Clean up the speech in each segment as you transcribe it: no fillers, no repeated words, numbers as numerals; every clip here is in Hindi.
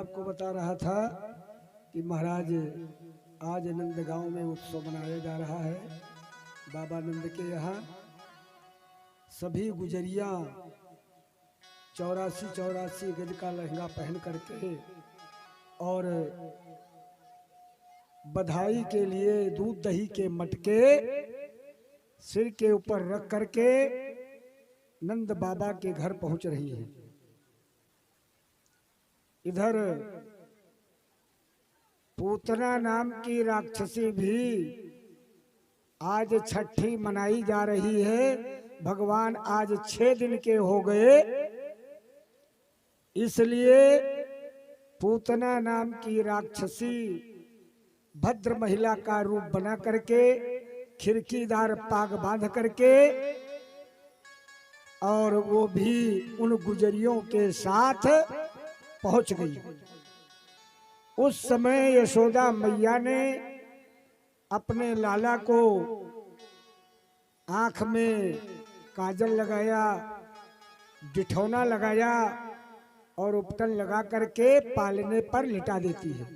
आपको बता रहा था कि महाराज आज नंदगांव में उत्सव मनाया जा रहा है। बाबा नंद के यहाँ सभी गुजरिया 84 गज का लहंगा पहन करके और बधाई के लिए दूध दही के मटके सिर के ऊपर रख करके नंद बाबा के घर पहुंच रही है। इधर पूतना नाम की राक्षसी भी आज छठी मनाई जा रही है। भगवान आज 6 दिन के हो गए, इसलिए पूतना नाम की राक्षसी भद्र महिला का रूप बना करके खिड़कीदार पाग बांध करके और वो भी उन गुजरियों के साथ पहुंच गई। उस समय यशोदा मैया ने अपने लाला को आंख में काजल लगाया, डिठौना लगाया और उपटन लगा करके पालने पर लिटा देती है।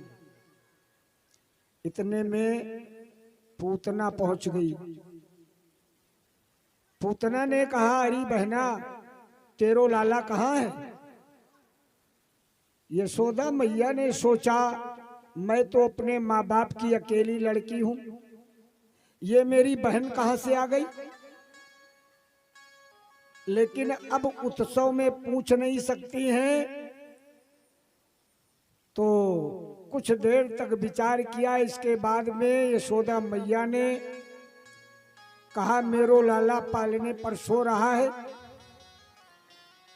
इतने में पूतना पहुंच गई। पूतना ने कहा, अरे बहना तेरो लाला कहाँ है? यशोदा मैया ने सोचा, मैं तो अपने माँ बाप की अकेली लड़की हूं, ये मेरी बहन कहां से आ गई? लेकिन अब उत्सव में पूछ नहीं सकती हैं, तो कुछ देर तक विचार किया। इसके बाद में यशोदा मैया ने कहा, मेरो लाला पालने पर सो रहा है।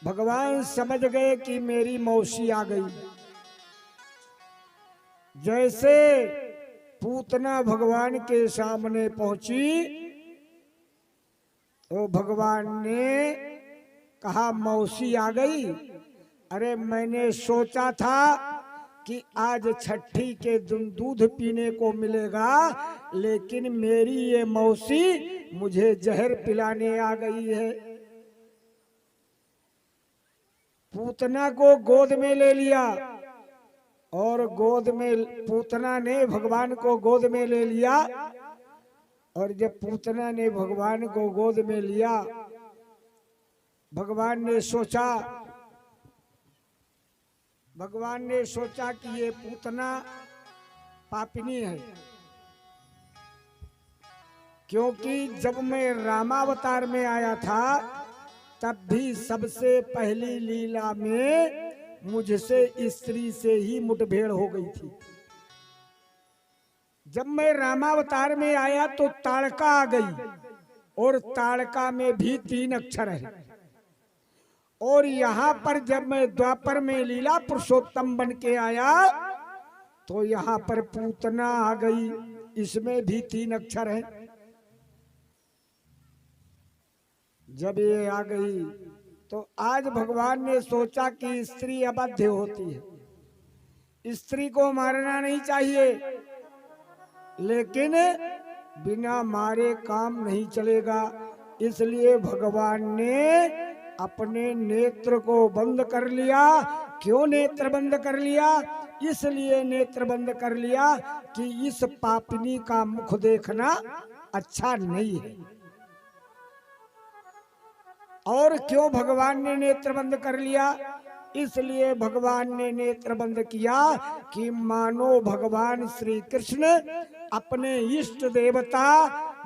भगवान समझ गए कि मेरी मौसी आ गई। जैसे पूतना भगवान के सामने पहुंची तो भगवान ने कहा, मौसी आ गई? अरे मैंने सोचा था कि आज छठी के दिन दूध पीने को मिलेगा, लेकिन मेरी ये मौसी मुझे जहर पिलाने आ गई है। पूतना को गोद में ले लिया और गोद में पूतना ने भगवान को गोद में ले लिया। और जब पूतना ने भगवान को गोद में लिया, भगवान ने सोचा कि ये पूतना पापिनी है, क्योंकि जब मैं रामावतार में आया था तब भी सबसे पहली लीला में मुझसे स्त्री से ही मुठभेड़ हो गई थी। जब मैं रामावतार में आया तो ताड़का आ गई, और ताड़का में भी 3 अक्षर है। और यहाँ पर जब मैं द्वापर में लीला पुरुषोत्तम बन के आया तो यहाँ पर पूतना आ गई, इसमें भी 3 अक्षर है। जब ये आ गई तो आज भगवान ने सोचा कि स्त्री अबाध्य होती है, स्त्री को मारना नहीं चाहिए, लेकिन बिना मारे काम नहीं चलेगा। इसलिए भगवान ने अपने नेत्र को बंद कर लिया। क्यों नेत्र बंद कर लिया? इसलिए नेत्र बंद कर लिया कि इस पापिनी का मुख देखना अच्छा नहीं है। और क्यों भगवान ने नेत्र बंद कर लिया? इसलिए भगवान ने नेत्र बंद किया कि मानो भगवान श्री कृष्ण अपने इष्ट देवता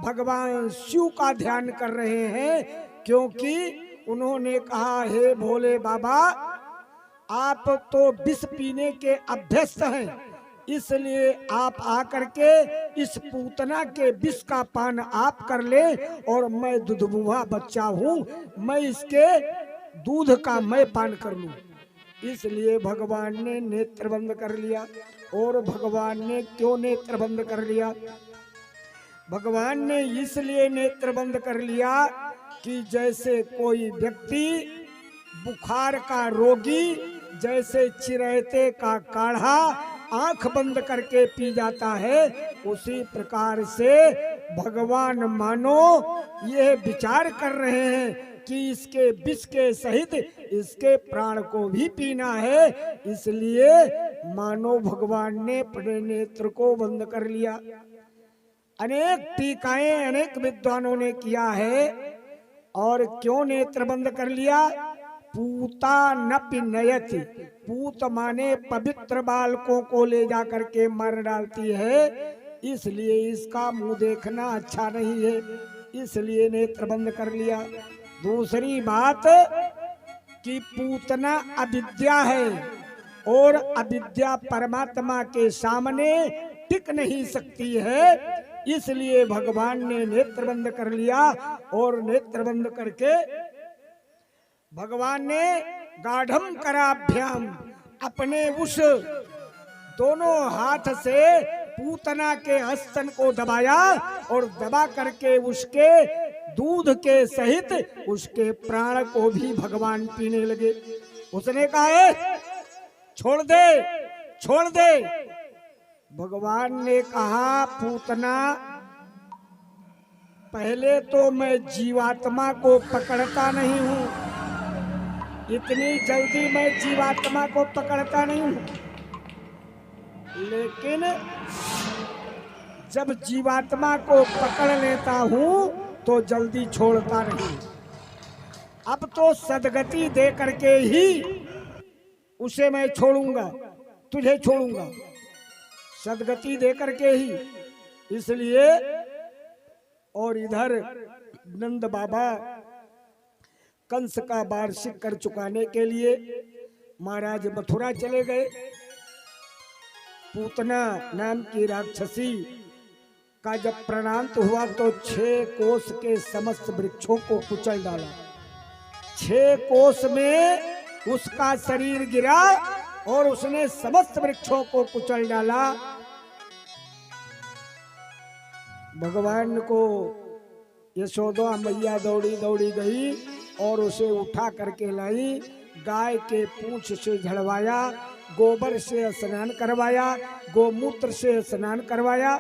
भगवान शिव का ध्यान कर रहे हैं। क्योंकि उन्होंने कहा, हे भोले बाबा, आप तो विष पीने के अभ्यस्त हैं, इसलिए आप आकर के इस पूतना के विष का पान आप कर ले, और मैं दुधमुहा बच्चा हूँ, मैं इसके दूध का मैं पान कर लूं। इसलिए भगवान ने नेत्र बंद कर लिया। और भगवान ने क्यों नेत्र बंद कर लिया? भगवान ने इसलिए नेत्र बंद कर लिया कि जैसे कोई व्यक्ति बुखार का रोगी जैसे चिरैते का काढ़ा आंख बंद करके पी जाता है, उसी प्रकार से भगवान मानो ये विचार कर रहे हैं कि इसके विष के सहित इसके प्राण को भी पीना है। इसलिए मानो भगवान ने अपने नेत्र को बंद कर लिया। अनेक टीकाएं अनेक विद्वानों ने किया है। और क्यों नेत्र बंद कर लिया? पूता नपि नयति, पूत माने पवित्र बालकों को ले जा करके मार डालती है, इसलिए इसका मुंह देखना अच्छा नहीं है, इसलिए नेत्र बंद कर लिया। दूसरी बात कि पूतना अविद्या है और अविद्या परमात्मा के सामने टिक नहीं सकती है, इसलिए भगवान ने नेत्र बंद कर लिया। और नेत्र बंद करके भगवान ने गाढ़म कराभ्याम, अपने उस दोनों हाथ से पूतना के स्तन को दबाया और दबा करके उसके दूध के सहित उसके प्राण को भी भगवान पीने लगे। उसने कहा छोड़ दे, छोड़ दे। भगवान ने कहा पूतना, पहले तो मैं जीवात्मा को पकड़ता नहीं हूं, इतनी जल्दी मैं जीवात्मा को पकड़ता नहीं हूं, लेकिन जब जीवात्मा को पकड़ लेता हूं तो जल्दी छोड़ता नहीं। अब तो सदगति दे करके ही उसे मैं छोड़ूंगा, तुझे छोड़ूंगा, सदगति दे करके ही। इसलिए और इधर नंद बाबा कंस का वार्षिक कर चुकाने के लिए महाराज मथुरा चले गए। पूतना नाम की राक्षसी का जब प्रणांत हुआ तो 6 कोस के समस्त वृक्षों को कुचल डाला। 6 कोस में उसका शरीर गिरा और उसने समस्त वृक्षों को कुचल डाला। भगवान को यशोदा मैया दौड़ी दौड़ी गई और उसे उठा करके लाई, गाय के पूंछ से झड़वाया, गोबर से स्नान करवाया, गोमूत्र से स्नान करवाया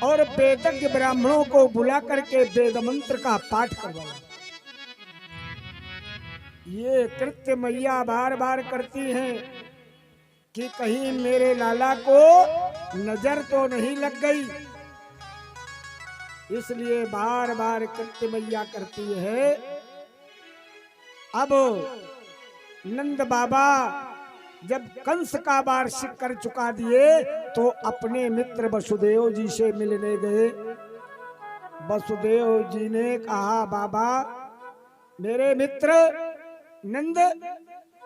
और वेदज्ञ ब्राह्मणों को बुला करके वेद मंत्र का पाठ करवाया। ये कृत्य मैया बार बार करती हैं कि कहीं मेरे लाला को नजर तो नहीं लग गई, इसलिए बार बार कृत्य मैया करती है। अब नंद बाबा जब कंस का वार्षिक कर चुका दिए तो अपने मित्र वसुदेव जी से मिलने गए। वसुदेव जी ने कहा, बाबा मेरे मित्र नंद,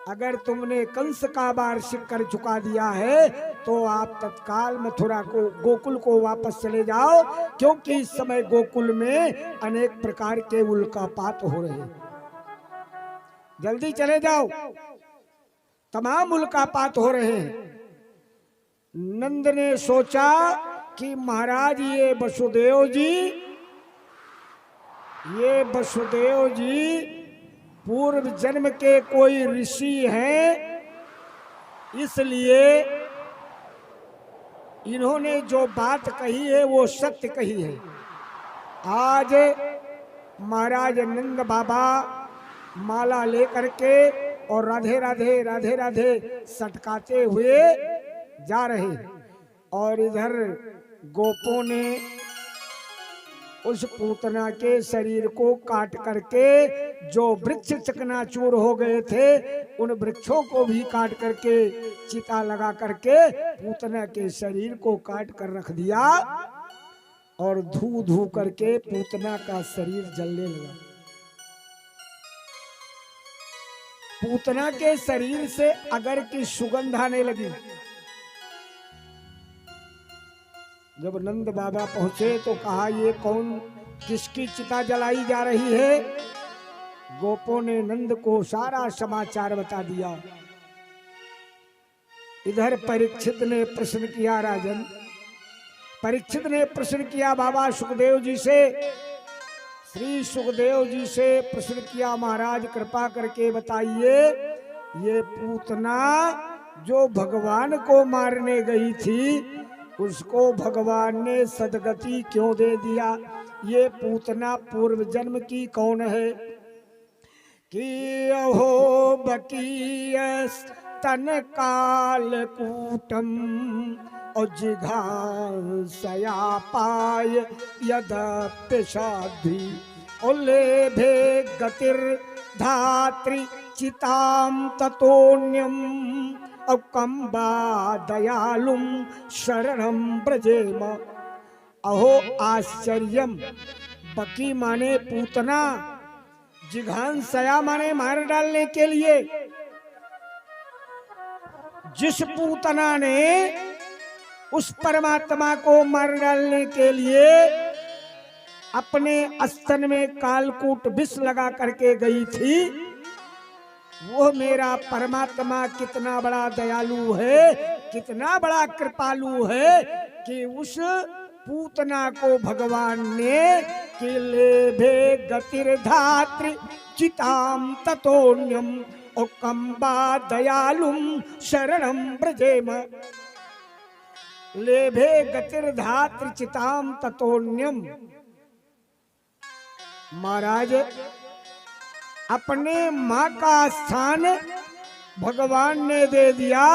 अगर तुमने कंस का वार्षिक कर चुका दिया है तो आप तत्काल मथुरा को गोकुल को वापस चले जाओ, क्योंकि इस समय गोकुल में अनेक प्रकार के उल्कापात हो रहे हैं। जल्दी चले जाओ, तमाम उल्कापात हो रहे हैं। नंद ने सोचा कि महाराज ये वसुदेव जी पूर्व जन्म के कोई ऋषि हैं, इसलिए इन्होंने जो बात कही है वो सत्य कही है। आज महाराज नंद बाबा माला लेकर के और राधे राधे राधे राधे सटकाते हुए जा रहे हैं और इधर गोपों ने उस पूतना के शरीर को काट करके जो वृक्ष चकनाचूर हो गए थे उन वृक्षों को भी काट करके चिता लगा करके पूतना के शरीर को काट कर रख दिया और धू धू करके पूतना का शरीर जलने लगा। पूतना के शरीर से अगर की सुगंध आने लगी। जब नंद बाबा पहुंचे तो कहा, ये कौन, किसकी चिता जलाई जा रही है? गोपों ने नंद को सारा समाचार बता दिया। इधर परीक्षित ने प्रश्न किया, राजन परीक्षित ने प्रश्न किया बाबा सुखदेव जी से, श्री सुखदेव जी से प्रश्न किया, महाराज कृपा करके बताइए, ये पूतना जो भगवान को मारने गई थी उसको भगवान ने सदगति क्यों दे दिया? ये पूतना पूर्व जन्म की कौन है? कि अहो बकीयस तन कालकूटम और जिघांसया पाय यद्यपि उल्लेभे गतिर्धात्री चितां ततोन्यम अकम्बा दयालुम शरणं ब्रजेम। अहो आश्चर्यम, बकी माने पूतना, जिघांसया माने मार डालने के लिए। जिस पूतना ने उस परमात्मा को मार डालने के लिए अपने स्तन में कालकूट विष लगा करके गई थी, वो मेरा परमात्मा कितना बड़ा दयालु है, कितना बड़ा कृपालु है कि उस पूतना को भगवान ने किलेभे गतिर्धात्री चिताम ततोन्यम ओकम्बा दयालुम शरणं ब्रजेम। लेभे गतिर्धात्री चिताम ततोन्यम। महाराज, अपने माँ का स्थान भगवान ने दे दिया।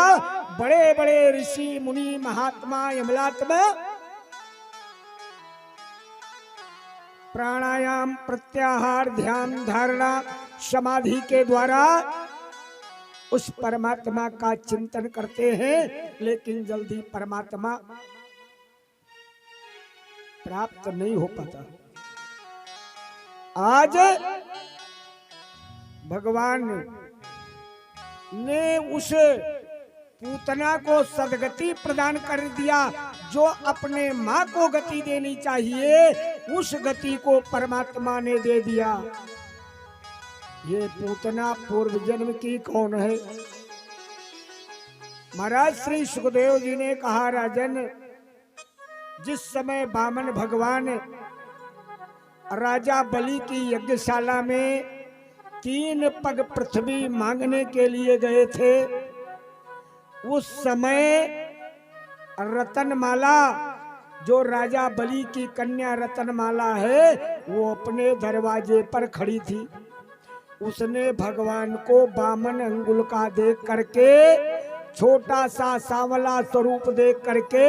बड़े बड़े ऋषि मुनि महात्मा यमलात्मा प्राणायाम प्रत्याहार ध्यान धारणा समाधि के द्वारा उस परमात्मा का चिंतन करते हैं, लेकिन जल्दी परमात्मा प्राप्त नहीं हो पाता। आज भगवान ने उस पूतना को सदगति प्रदान कर दिया। जो अपने माँ को गति देनी चाहिए, उस गति को परमात्मा ने दे दिया। ये पूतना पूर्व जन्म की कौन है? महाराज श्री सुखदेव जी ने कहा, राजन, जिस समय वामन भगवान राजा बलि की यज्ञशाला में 3 पग पृथ्वी मांगने के लिए गए थे, उस समय रतनमाला, जो राजा बलि की कन्या रतनमाला है, वो अपने दरवाजे पर खड़ी थी। उसने भगवान को वामन अंगुल का देख करके, छोटा सा सांवला स्वरूप देख करके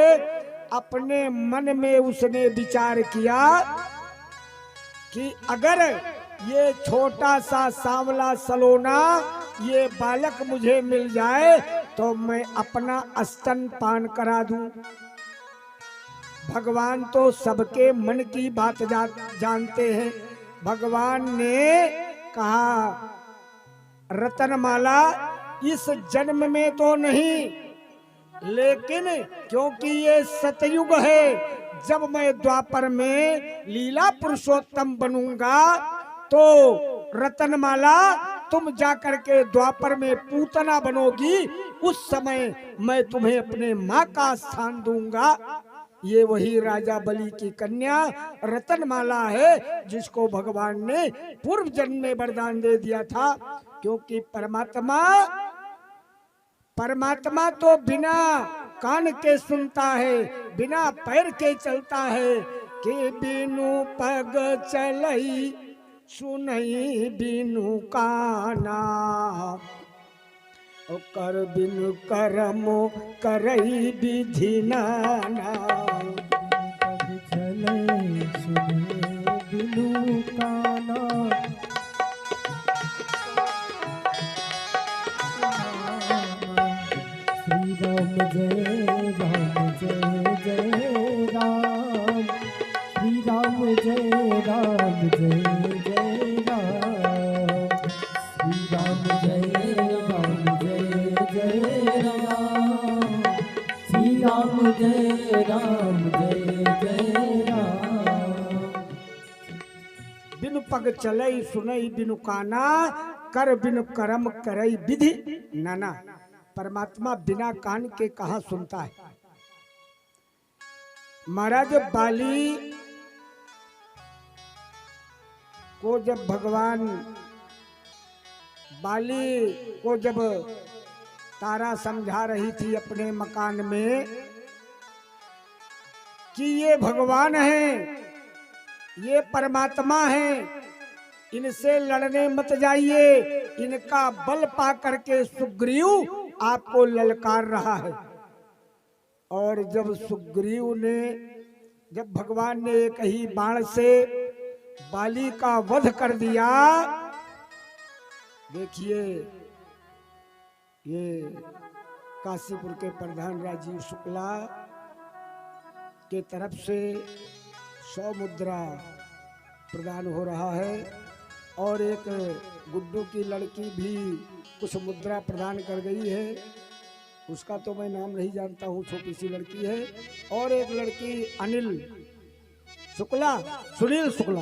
अपने मन में उसने विचार किया कि अगर ये छोटा सा सांवला सलोना ये बालक मुझे मिल जाए तो मैं अपना स्तनपान करा दूं। भगवान तो सबके मन की बात जानते हैं। भगवान ने कहा, रतनमाला, इस जन्म में तो नहीं, लेकिन क्योंकि ये सतयुग है, जब मैं द्वापर में लीला पुरुषोत्तम बनूंगा तो रतनमाला तुम जाकर के द्वापर में पूतना बनोगी। उस समय मैं तुम्हें अपने माँ का स्थान दूंगा। ये वही राजा बलि की कन्या रतनमाला है, जिसको भगवान ने पूर्व जन्म में वरदान दे दिया था। क्योंकि परमात्मा तो बिना कान के सुनता है, बिना पैर के चलता है, कि बिनु पग चलई सुनई बिनु काना, कर बिनु करम करई विधि नाना। पग चलई सुनई बिनु काना, श्री राम जय राम जय जय राम, श्री राम जय राम जय जय राम, श्री राम जय राम जय जय राम। बिनु पग चलई सुनई बिनु काना, कर बिनु करम करई विधि नाना। परमात्मा बिना कान के कहा सुनता है। महाराज, बाली को जब तारा समझा रही थी अपने मकान में कि ये भगवान हैं, ये परमात्मा हैं, इनसे लड़ने मत जाइए, इनका बल पा करके सुग्रीव आपको ललकार रहा है। और जब सुग्रीव ने, जब भगवान ने एक ही बाण से बाली का वध कर दिया, देखिए ये काशीपुर के प्रधान राजीव शुक्ला के तरफ से 100 मुद्रा प्रदान हो रहा है और एक गुड्डू की लड़की भी कुछ मुद्रा प्रदान कर गई है। उसका तो मैं नाम नहीं जानता हूँ, छोटी सी लड़की है। और एक लड़की अनिल शुक्ला, सुनील शुक्ला,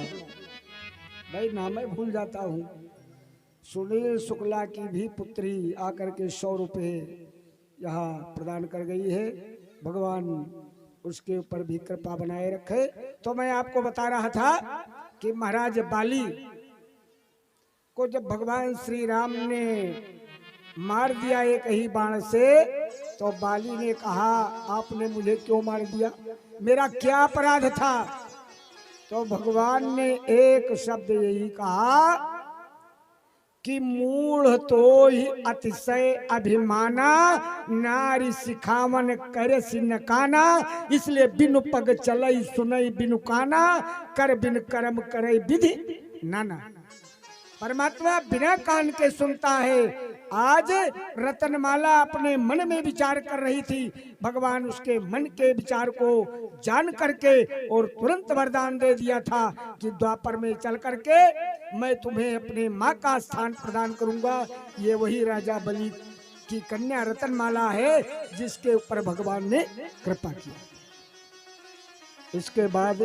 भाई नाम मैं भूल जाता हूँ, सुनील शुक्ला की भी पुत्री आकर के 100 रुपये यहाँ प्रदान कर गई है। भगवान उसके ऊपर भी कृपा बनाए रखे। तो मैं आपको बता रहा था कि महाराज बाली को जब भगवान श्री राम ने मार दिया एक ही बाण से, तो बाली ने कहा आपने मुझे क्यों मार दिया, मेरा क्या अपराध था। तो भगवान ने एक शब्द यही कहा कि मूढ़ तो ही अतिशय अभिमाना, नारी सिखावन करे सिनकाना, इसलिए बिनु पग चलई सुनई बिनु काना, कर बिन कर्म करे विधि नाना। परमात्मा बिना कान के सुनता है। आज रतनमाला अपने मन में विचार कर रही थी, भगवान उसके मन के विचार को जान करके और तुरंत वरदान दे दिया था कि द्वापर में चल करके मैं तुम्हें अपने माँ का स्थान प्रदान करूंगा। ये वही राजा बलि की कन्या रतनमाला है जिसके ऊपर भगवान ने कृपा की। इसके बाद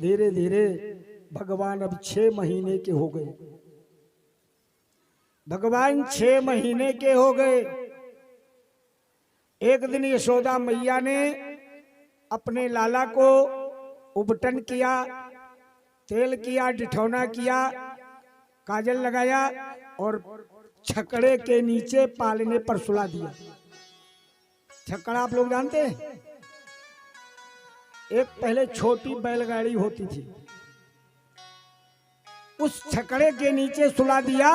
धीरे धीरे भगवान अब 6 महीने के हो गए। भगवान 6 महीने के हो गए। एक दिन यशोदा मैया ने अपने लाला को उबटन किया, तेल किया, डिठौना किया, काजल लगाया और छकड़े के नीचे पालने पर सुला दिया। छकड़ा आप लोग जानते हैं, एक पहले छोटी बैलगाड़ी होती थी, उस छकड़े के नीचे सुला दिया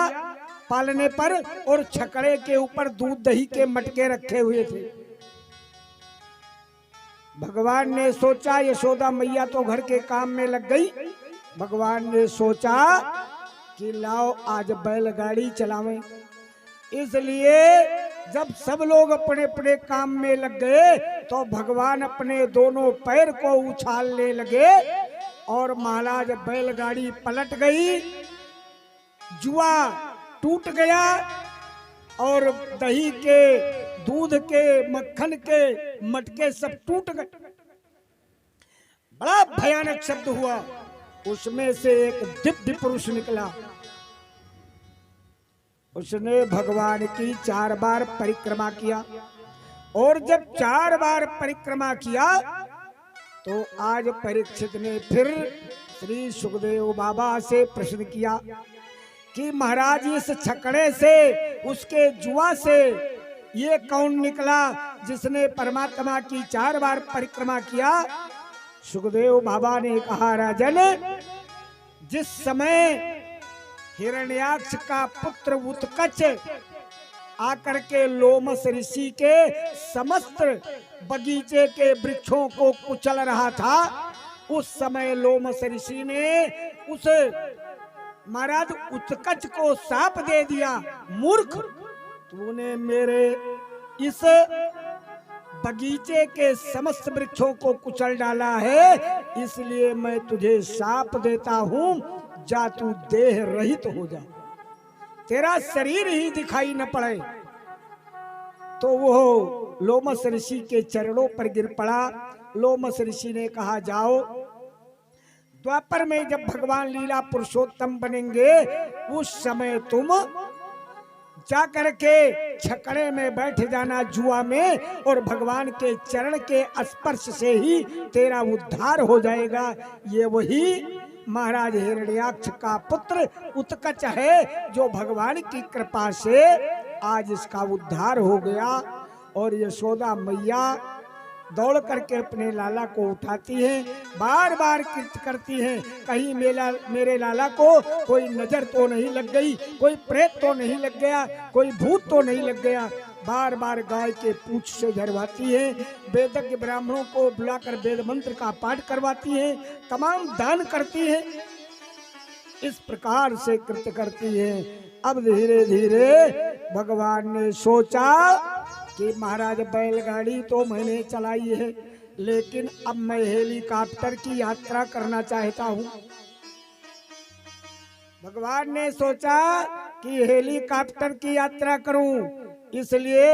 पालने पर, और छकड़े के ऊपर दूध दही के मटके रखे हुए थे। भगवान ने सोचा, यशोदा मैया तो घर के काम में लग गई, भगवान ने सोचा कि लाओ आज बैलगाड़ी चलावें। इसलिए जब सब लोग अपने अपने काम में लग गए तो भगवान अपने दोनों पैर को उछालने लगे और महाराज बैलगाड़ी पलट गई, जुआ टूट गया और दही के, दूध के, मक्खन के मटके सब टूट गए। बड़ा भयानक शब्द हुआ। उसमें से एक दिव्य पुरुष निकला। उसने भगवान की 4 बार परिक्रमा किया और जब 4 बार परिक्रमा किया तो आज परीक्षित ने फिर श्री सुखदेव बाबा से प्रश्न किया कि महाराज इस छकड़े से, उसके जुआ से ये कौन निकला जिसने परमात्मा की 4 बार परिक्रमा किया। सुखदेव बाबा ने कहा राजन, जिस समय हिरण्याक्ष का पुत्र उत्कच आकर के लोमस ऋषि के समस्त बगीचे के वृक्षों को कुचल रहा था, उस समय लोमस ऋषि ने उस महाराज उत्कच को शाप दे दिया, मूर्ख तूने मेरे इस बगीचे के समस्त वृक्षों को कुचल डाला है, इसलिए मैं तुझे शाप देता हूं, जा तू देह रहित हो जा, तेरा शरीर ही दिखाई न पड़े। तो वो लोमस ऋषि के चरणों पर गिर पड़ा। लोमस ऋषि ने कहा जाओ, द्वापर में जब भगवान लीला पुरुषोत्तम बनेंगे उस समय तुम जाकर के छकड़े में बैठ जाना जुआ में, और भगवान के चरण के स्पर्श से ही तेरा उद्धार हो जाएगा। ये वही महाराज हिरण्याक्ष का पुत्र उत्कच है जो भगवान की कृपा से आज इसका उद्धार हो गया। और यशोदा मैया दौड़ करके अपने लाला को उठाती हैं, बार बार कीर्त करती हैं, कहीं मेरे लाला को कोई नजर तो नहीं लग गई, कोई प्रेत तो नहीं लग गया, कोई भूत तो नहीं लग गया। बार बार गाय के पूंछ से झरवाती है, वेदज्ञ ब्राह्मणों को बुलाकर वेद मंत्र का पाठ करवाती है, तमाम दान करती है, इस प्रकार से कृत्य करती है। अब धीरे धीरे भगवान ने सोचा कि महाराज बैलगाड़ी तो मैंने चलाई है, लेकिन अब मैं हेलीकॉप्टर की यात्रा करना चाहता हूँ। भगवान ने सोचा कि हेलीकॉप्टर की यात्रा करूं, इसलिए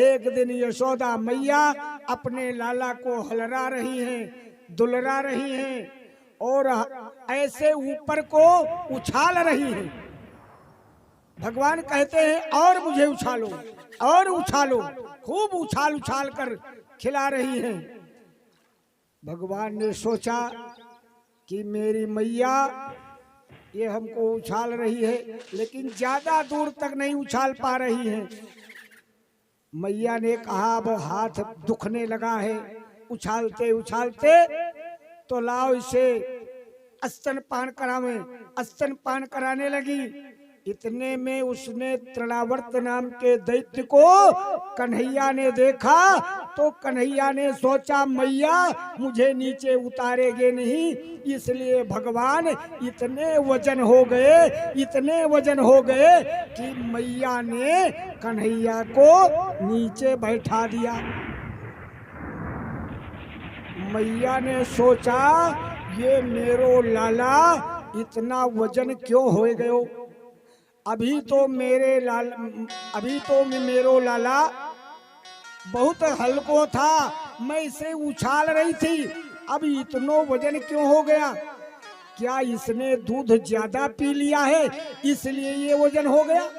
एक दिन यशोदा मैया अपने लाला को हलरा रही हैं, दुलरा रही हैं और ऐसे ऊपर को उछाल रही हैं। भगवान कहते हैं और मुझे उछालो और उछालो, खूब उछाल उछाल कर खिला रही हैं। भगवान ने सोचा कि मेरी मैया ये हमको उछाल रही है, लेकिन ज्यादा दूर तक नहीं उछाल पा रही है। मैया ने कहा अब हाथ दुखने लगा है उछालते उछालते, तो लाओ इसे स्तनपान करावे। स्तनपान कराने लगी। इतने में उसने तृणावर्त नाम के दैत्य को कन्हैया ने देखा, तो कन्हैया ने सोचा मैया मुझे नीचे उतारेगे नहीं, इसलिए भगवान इतने वजन हो गए, इतने वजन हो गए कि मैया ने कन्हैया को नीचे बैठा दिया। मैया ने सोचा ये मेरो लाला इतना वजन क्यों हो गयो, अभी तो मेरो लाला बहुत हल्को था, मैं इसे उछाल रही थी, अब इतना वजन क्यों हो गया, क्या इसने दूध ज्यादा पी लिया है इसलिए ये वजन हो गया।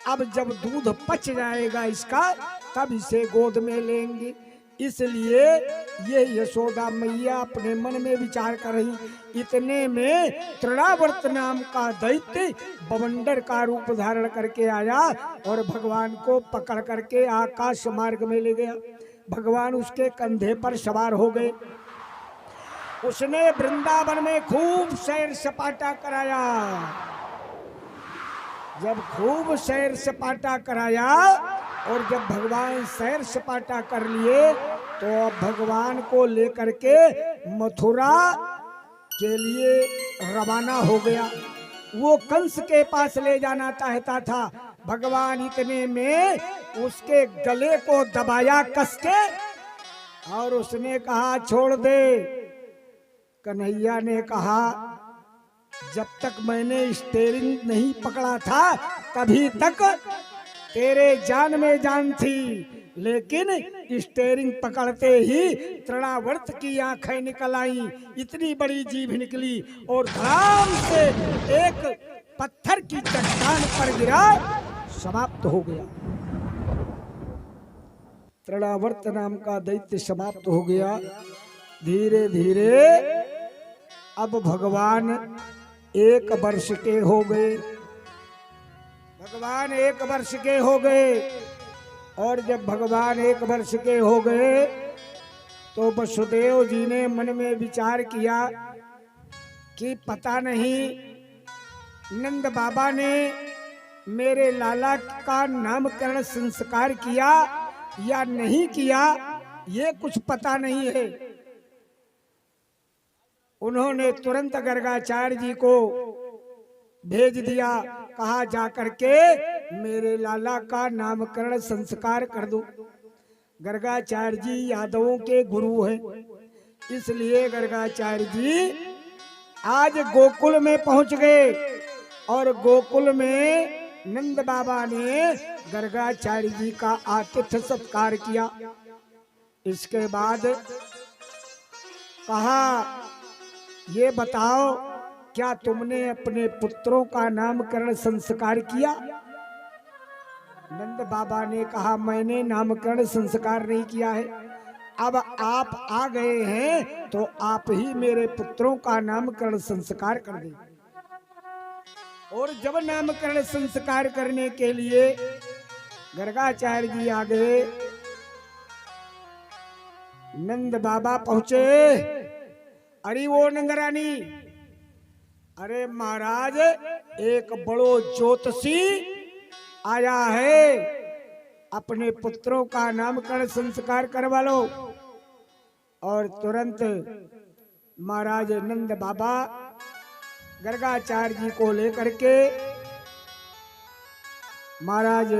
अब जब दूध पच जाएगा इसका तब इसे गोद में लेंगे। इसलिए ये यशोदा मैया अपने मन में विचार कर रही। इतने में तृणावर्त नाम का दैत्य बवंडर का रूप धारण करके आया और भगवान को पकड़ करके आकाश मार्ग में ले गया। भगवान उसके कंधे पर सवार हो गए। उसने वृंदावन में खूब सैर सपाटा कराया। जब खूब सैर सपाटा कराया और जब भगवान सैर सपाटा कर लिए तो अब भगवान को लेकर के मथुरा के लिए रवाना हो गया। वो कंस के पास ले जाना चाहता था। भगवान इतने में उसके गले को दबाया कस के और उसने कहा छोड़ दे। कन्हैया ने कहा जब तक मैंने स्टीयरिंग नहीं पकड़ा था तभी तक तेरे जान में जान थी, लेकिन स्टीयरिंग पकड़ते ही तृणावर्त की आंखें निकल आई, इतनी बड़ी जीभ निकली और धड़ाम से एक पत्थर की चट्टान पर गिरा, समाप्त हो गया। तृणावर्त नाम का दैत्य समाप्त हो गया। धीरे धीरे अब भगवान 1 वर्ष के हो गए। भगवान 1 वर्ष के हो गए और जब भगवान 1 वर्ष के हो गए तो वसुदेव जी ने मन में विचार किया कि पता नहीं नंद बाबा ने मेरे लाला का नामकरण संस्कार किया या नहीं किया, ये कुछ पता नहीं है। उन्होंने तुरंत गर्गाचार्य जी को भेज दिया, कहा जाकर के मेरे लाला का नामकरण संस्कार कर दो। गर्गाचार्य जी यादवों के गुरु हैं, इसलिए गर्गाचार्य जी आज गोकुल में पहुंच गए और गोकुल में नंद बाबा ने गर्गाचार्य जी का आतिथ्य सत्कार किया। इसके बाद कहा ये बताओ क्या तुमने अपने पुत्रों का नामकरण संस्कार किया? नंद बाबा ने कहा मैंने नामकरण संस्कार नहीं किया है। अब आप आ गए हैं तो आप ही मेरे पुत्रों का नामकरण संस्कार कर दें। और जब नामकरण संस्कार करने के लिए गर्गाचार्य जी आ गए, नंद बाबा पहुंचे। अरे वो नंदरानी, अरे महाराज एक बड़ो ज्योतिषी आया है, अपने पुत्रों का नामकरण संस्कार करवा लो। और तुरंत महाराज नंद बाबा गर्गाचार्य जी को लेकर के महाराज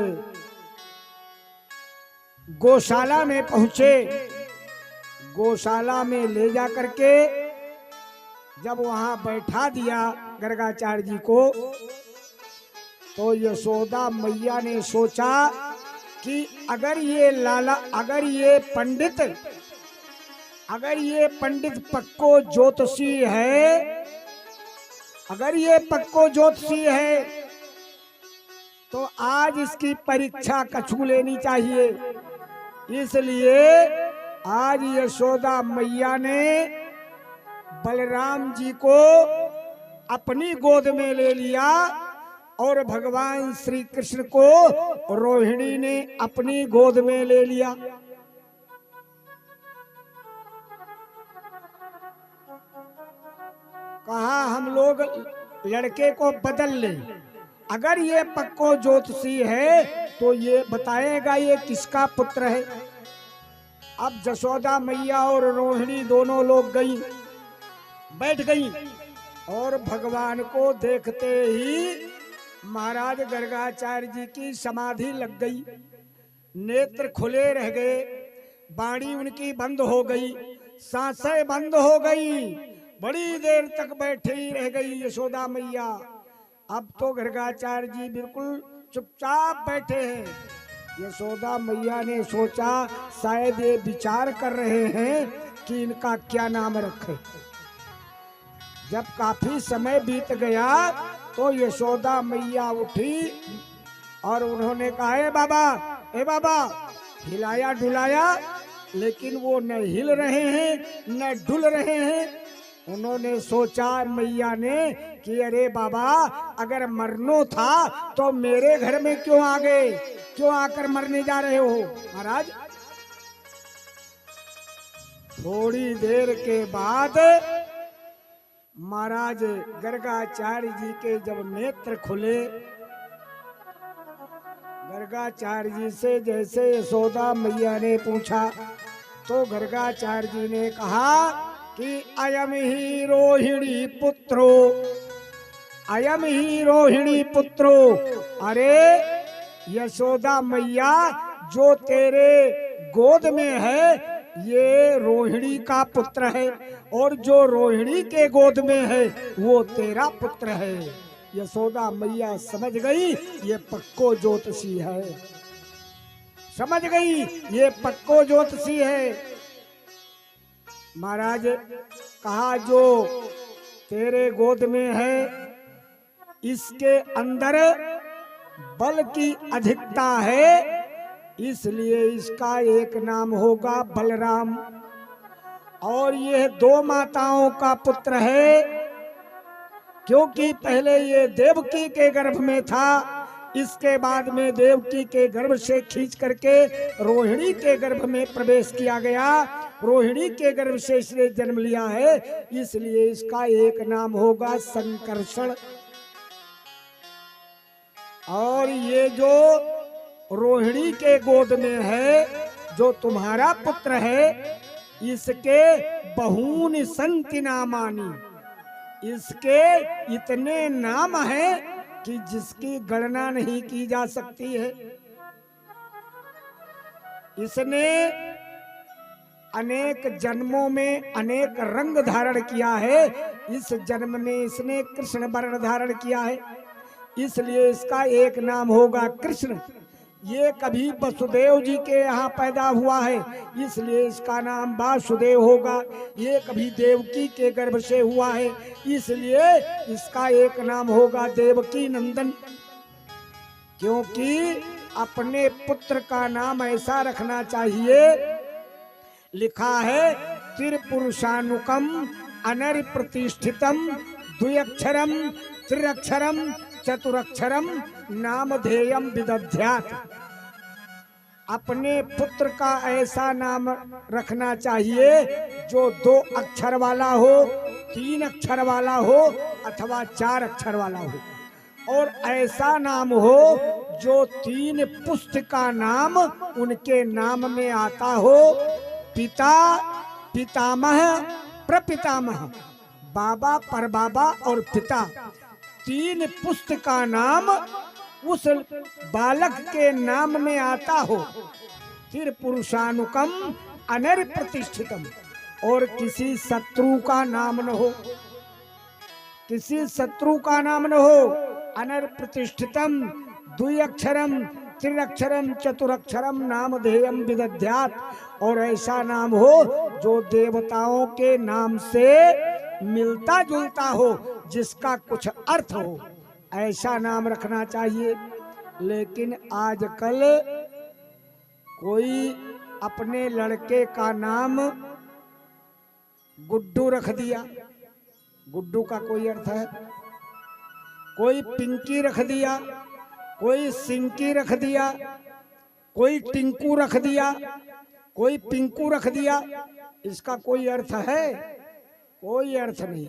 गौशाला में पहुंचे। गौशाला में ले जा करके जब वहां बैठा दिया गर्गाचार्य जी को, तो यशोदा मैया ने सोचा कि अगर ये पंडित पक्को ज्योतिषी है, अगर ये पक्को ज्योतिषी है तो आज इसकी परीक्षा कछु लेनी चाहिए। इसलिए आज यशोदा मैया ने बलराम जी को अपनी गोद में ले लिया और भगवान श्री कृष्ण को रोहिणी ने अपनी गोद में ले लिया। कहा हम लोग लड़के को बदल लें, अगर ये पक्को ज्योतिषी है तो ये बताएगा ये किसका पुत्र है। अब यशोदा मैया और रोहिणी दोनों लोग बैठ गई और भगवान को देखते ही महाराज गर्गाचार्य जी की समाधि लग गई, नेत्र खुले रह गए, वाणी उनकी बंद हो गई, सांसें बंद हो गई, बड़ी देर तक बैठे ही रह गई यशोदा मैया। अब तो गर्गाचार्य जी बिल्कुल चुपचाप बैठे हैं। यशोदा मैया ने सोचा शायद ये विचार कर रहे हैं कि इनका क्या नाम रखे। जब काफी समय बीत गया तो यशोदा मैया उठी और उन्होंने कहा ए बाबा हिलाया डुलाया, लेकिन वो न हिल रहे हैं न डुल रहे हैं। उन्होंने सोचा मैया ने कि अरे बाबा अगर मरनो था तो मेरे घर में क्यों आ गए, क्यों आकर मरने जा रहे हो महाराज। थोड़ी देर के बाद महाराज गर्गाचार्य जी के जब नेत्र खुले, गर्गाचार्य जी से जैसे यशोदा मैया ने पूछा तो गर्गाचार्य जी ने कहा कि अयम ही रोहिणी पुत्रो, अयम ही रोहिणी पुत्रो। अरे यशोदा मैया जो तेरे गोद में है ये रोहिणी का पुत्र है, और जो रोहिणी के गोद में है वो तेरा पुत्र है। यशोदा मैया समझ गई ये पक्को ज्योतिषी है, समझ गई ये पक्को ज्योतिषी है। महाराज कहा जो तेरे गोद में है इसके अंदर बल की अधिकता है, इसलिए इसका एक नाम होगा बलराम। और यह दो माताओं का पुत्र है, क्योंकि पहले ये देवकी के गर्भ में था, इसके बाद में देवकी के गर्भ से खींच करके रोहिणी के गर्भ में प्रवेश किया गया। रोहिणी के गर्भ से इसने जन्म लिया है, इसलिए इसका एक नाम होगा संकर्षण। और ये जो रोहिणी के गोद में है, जो तुम्हारा पुत्र है, इसके बहून संति नामानी, इसके इतने नाम हैं कि जिसकी गणना नहीं की जा सकती है। इसने अनेक जन्मों में अनेक रंग धारण किया है, इस जन्म में इसने कृष्ण वर्ण धारण किया है, इसलिए इसका एक नाम होगा कृष्ण। ये कभी वसुदेव जी के यहाँ पैदा हुआ है, इसलिए इसका नाम वासुदेव होगा। ये कभी देवकी के गर्भ से हुआ है, इसलिए इसका एक नाम होगा देवकी नंदन। क्योंकि अपने पुत्र का नाम ऐसा रखना चाहिए, लिखा है त्रिपुरुषानुकम अनर प्रतिष्ठितम द्व्यक्षरम त्रिअक्षरम चतुरक्षरम नामधेयम विदध्यात्। अपने पुत्र का ऐसा नाम रखना चाहिए जो 2 अक्षर वाला हो, 3 अक्षर वाला हो अथवा 4 अक्षर वाला हो, और ऐसा नाम हो जो 3 पुस्त का नाम उनके नाम में आता हो, पिता, पितामह, प्रपितामह, बाबा, परबाबा और पिता, 3 पुस्त का नाम उस बालक के नाम में आता हो, फिर पुरुषानुकम अनर प्रतिष्ठितम, और किसी शत्रु का नाम न हो, किसी शत्रु का नाम न हो, अनर प्रतिष्ठितम, द्व्यक्षरम, त्रिअक्षरम, चतुरक्षरम नामधेयम विदध्यात्, और ऐसा नाम हो जो देवताओं के नाम से मिलता जुलता हो, जिसका कुछ अर्थ हो, ऐसा नाम रखना चाहिए। लेकिन आजकल कोई अपने लड़के का नाम गुड्डू रख दिया, गुड्डू का कोई अर्थ है, कोई पिंकी रख दिया, कोई सिंकी रख दिया, कोई टिंकू रख दिया, कोई पिंकू रख दिया, इसका कोई अर्थ है? कोई अर्थ नहीं।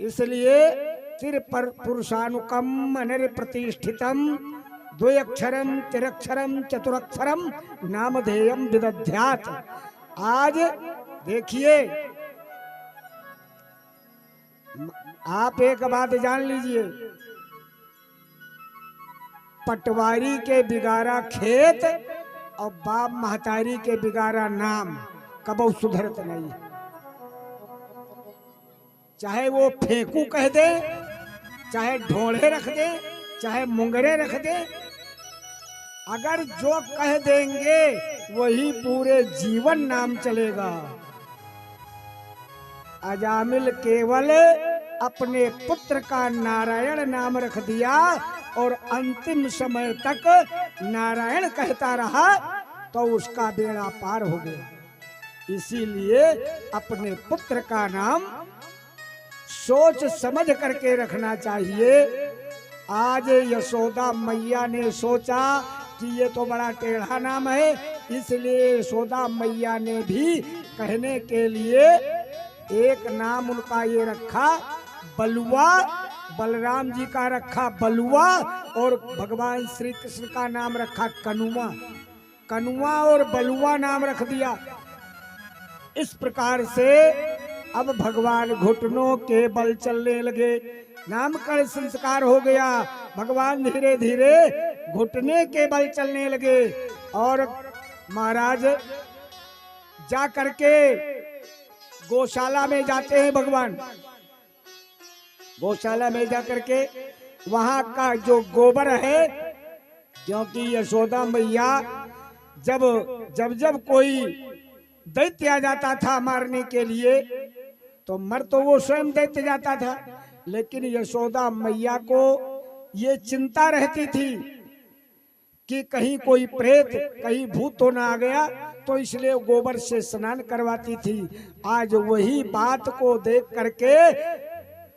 इसलिए तिर पर पुरुषानुकम अनर प्रतिष्ठितम, द्व्यक्षरम, त्रिअक्षरम, चतुरक्षरम नामधेयम विदध्यात्। आज देखिए, आप एक बात जान लीजिए, पटवारी के बिगाड़ा खेत और बाप महतारी के बिगाड़ा नाम कबो सुधरत नहीं। चाहे वो फेंकू कह दे, चाहे ढोले रख दे, चाहे मुंगरे रख दे, अगर जो कह देंगे वही पूरे जीवन नाम चलेगा। अजामिल केवल अपने पुत्र का नारायण नाम रख दिया और अंतिम समय तक नारायण कहता रहा, तो उसका बेड़ा पार हो गया। इसीलिए अपने पुत्र का नाम सोच समझ करके रखना चाहिए। आज यशोदा मैया ने सोचा कि ये तो बड़ा टेढ़ा नाम है, इसलिए यशोदा मैया ने भी कहने के लिए एक नाम उनका ये रखा बलुआ, बलराम जी का रखा बलुआ और भगवान श्री कृष्ण का नाम रखा कनुआ। कनुआ और बलुआ नाम रख दिया। इस प्रकार से अब भगवान घुटनों के बल चलने लगे, नामकरण संस्कार हो गया। भगवान धीरे धीरे घुटने के बल चलने लगे और महाराज जा करके गौशाला में जाते हैं। भगवान गौशाला में जा करके वहां का जो गोबर है, क्योंकि यशोदा मैया जब कोई दैत्य आ जाता था मारने के लिए, तो मर तो वो स्वयं दैत्य जाता था, लेकिन यशोदा मैया को ये चिंता रहती थी कि कहीं कोई प्रेत, कहीं भूत तो ना आ गया, तो इसलिए गोबर से स्नान करवाती थी। आज वही बात को देख करके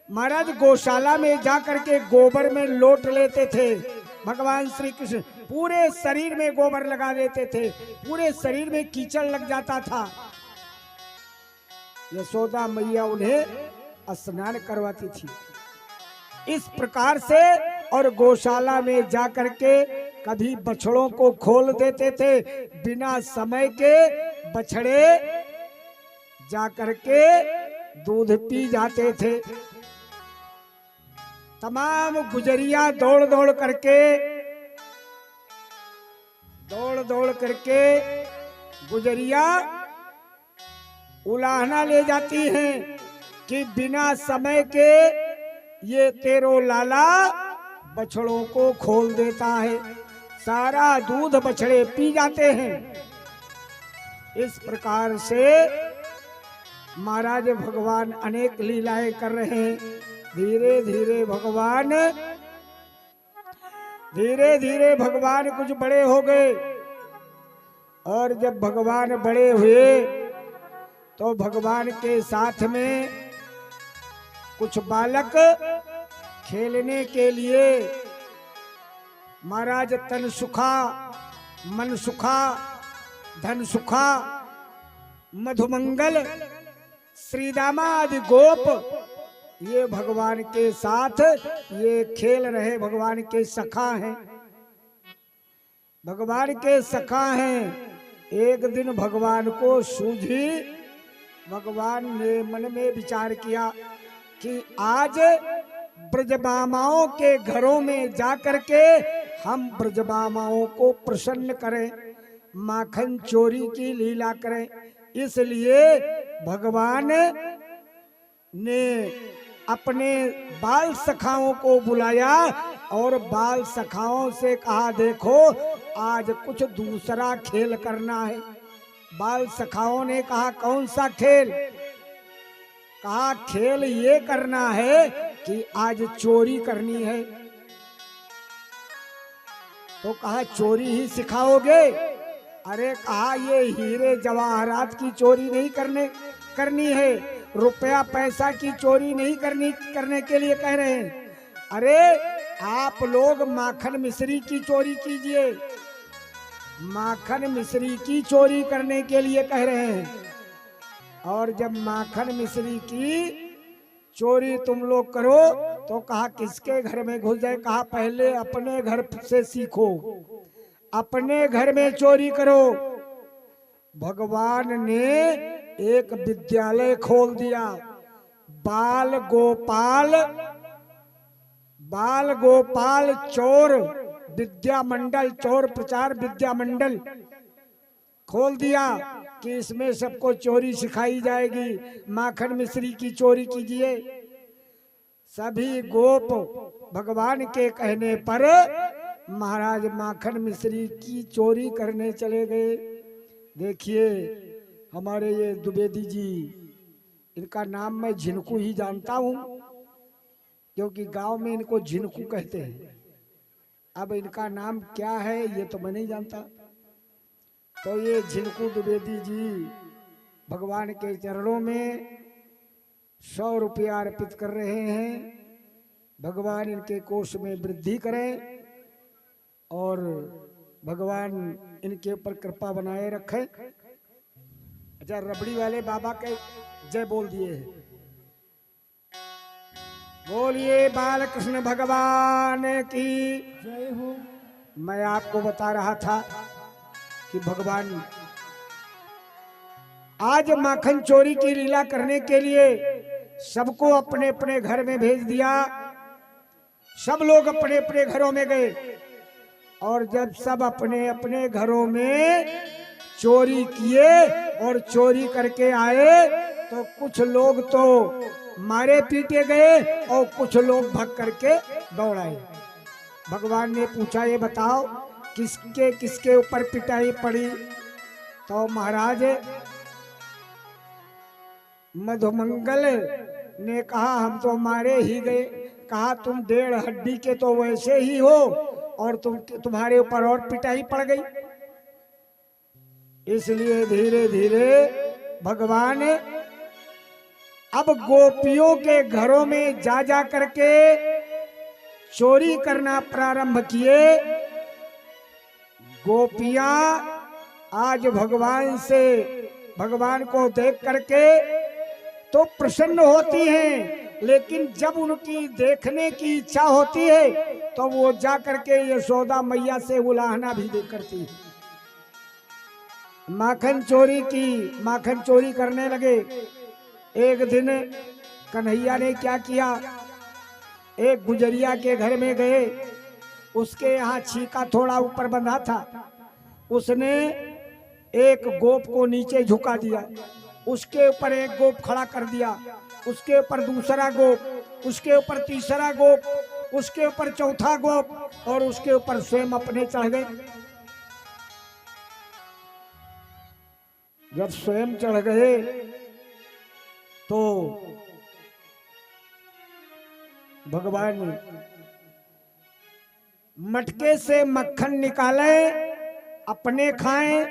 महाराज गौशाला में जा करके गोबर में लोट लेते थे। भगवान श्री कृष्ण पूरे शरीर में गोबर लगा देते थे, पूरे शरीर में कीचड़ लग जाता था। यशोदा मैया उन्हें स्नान करवाती थी। इस प्रकार से और गौशाला में जा करके कभी बछड़ों को खोल देते थे, बिना समय के बछड़े जा करके दूध पी जाते थे। तमाम गुजरिया दौड़ दौड़ करके गुजरिया उलाहना ले जाती हैं कि बिना समय के ये तेरो लाला बछड़ों को खोल देता है, सारा दूध बछड़े पी जाते हैं। इस प्रकार से महाराज भगवान अनेक लीलाएं कर रहे हैं। धीरे धीरे भगवान कुछ बड़े हो गए, और जब भगवान बड़े हुए तो भगवान के साथ में कुछ बालक खेलने के लिए महाराज तन सुखा, मन सुखा, धन सुखा, मधुमंगल, श्रीदामा आदि गोप ये भगवान के साथ ये खेल रहे, भगवान के सखा हैं, भगवान के सखा हैं। एक दिन भगवान को सूझी, भगवान ने मन में विचार किया कि आज ब्रजबामाओं के घरों में जाकर के हम ब्रजबामाओं को प्रसन्न करें, माखन चोरी की लीला करें। इसलिए भगवान ने अपने बाल सखाओं को बुलाया और बाल सखाओं से कहा, देखो आज कुछ दूसरा खेल करना है। बाल सखाओं ने कहा, कौन सा खेल? कहा, खेल ये करना है कि आज चोरी करनी है। तो कहा, चोरी ही सिखाओगे? अरे कहा, ये हीरे जवाहरात की चोरी नहीं करनी है, रुपया पैसा की चोरी नहीं करने के लिए कह रहे हैं। अरे आप लोग माखन मिश्री की चोरी कीजिए, माखन मिश्री की चोरी करने के लिए कह रहे हैं। और जब माखन मिश्री की चोरी तुम लोग करो तो कहा, किसके घर में घुस जाए? कहा, पहले अपने घर से सीखो, अपने घर में चोरी करो। भगवान ने एक विद्यालय खोल दिया, बाल गोपाल चोर विद्या मंडल, चोर प्रचार विद्या मंडल खोल दिया कि इसमें सबको चोरी सिखाई जाएगी। माखन मिश्री की चोरी कीजिए। सभी गोप भगवान के कहने पर महाराज माखन मिश्री की चोरी करने चले गए। देखिए हमारे ये द्विवेदी जी, इनका नाम मैं झिनकू ही जानता हूँ, क्योंकि गांव में इनको झिनकू कहते हैं। अब इनका नाम क्या है ये तो मैं नहीं जानता। तो ये झिनकू द्विवेदी जी भगवान के चरणों में 100 रुपया अर्पित कर रहे हैं। भगवान इनके कोष में वृद्धि करें और भगवान इनके ऊपर कृपा बनाए रखें। अच्छा, रबड़ी वाले बाबा के जय बोल दिए हैं। बोलिए बाल कृष्ण भगवान की जय हो। मैं आपको बता रहा था कि भगवान आज माखन चोरी की लीला करने के लिए सबको अपने अपने घर में भेज दिया। सब लोग अपने अपने घरों में गए और जब सब अपने अपने घरों में चोरी किए और चोरी करके आए तो कुछ लोग तो मारे पीटे गए और कुछ लोग भाग करके दौड़ आए। भगवान ने पूछा, ये बताओ किसके किसके ऊपर पिटाई पड़ी? तो महाराज मधुमंगल ने कहा, हम तो मारे ही गए। कहा, तुम 1.5 हड्डी के तो वैसे ही हो और तुम्हारे ऊपर और पिटाई पड़ गई। इसलिए धीरे धीरे भगवान अब गोपियों के घरों में जा जा करके चोरी करना प्रारंभ किए। गोपियां आज भगवान को देख करके तो प्रसन्न होती हैं, लेकिन जब उनकी देखने की इच्छा होती है तो वो जा करके यशोदा मैया से उलाहना भी दे करती है। माखन चोरी करने लगे। एक दिन कन्हैया ने क्या किया, एक गुजरिया के घर में गए। उसके यहाँ छीका थोड़ा ऊपर बंधा था। उसने एक गोप को नीचे झुका दिया, उसके ऊपर एक गोप खड़ा कर दिया, उसके ऊपर दूसरा गोप, उसके ऊपर तीसरा गोप, उसके ऊपर चौथा गोप और उसके ऊपर स्वयं अपने चढ़ गए। जब स्वयं चढ़ गए तो भगवान मटके से मक्खन निकाले, अपने खाएं,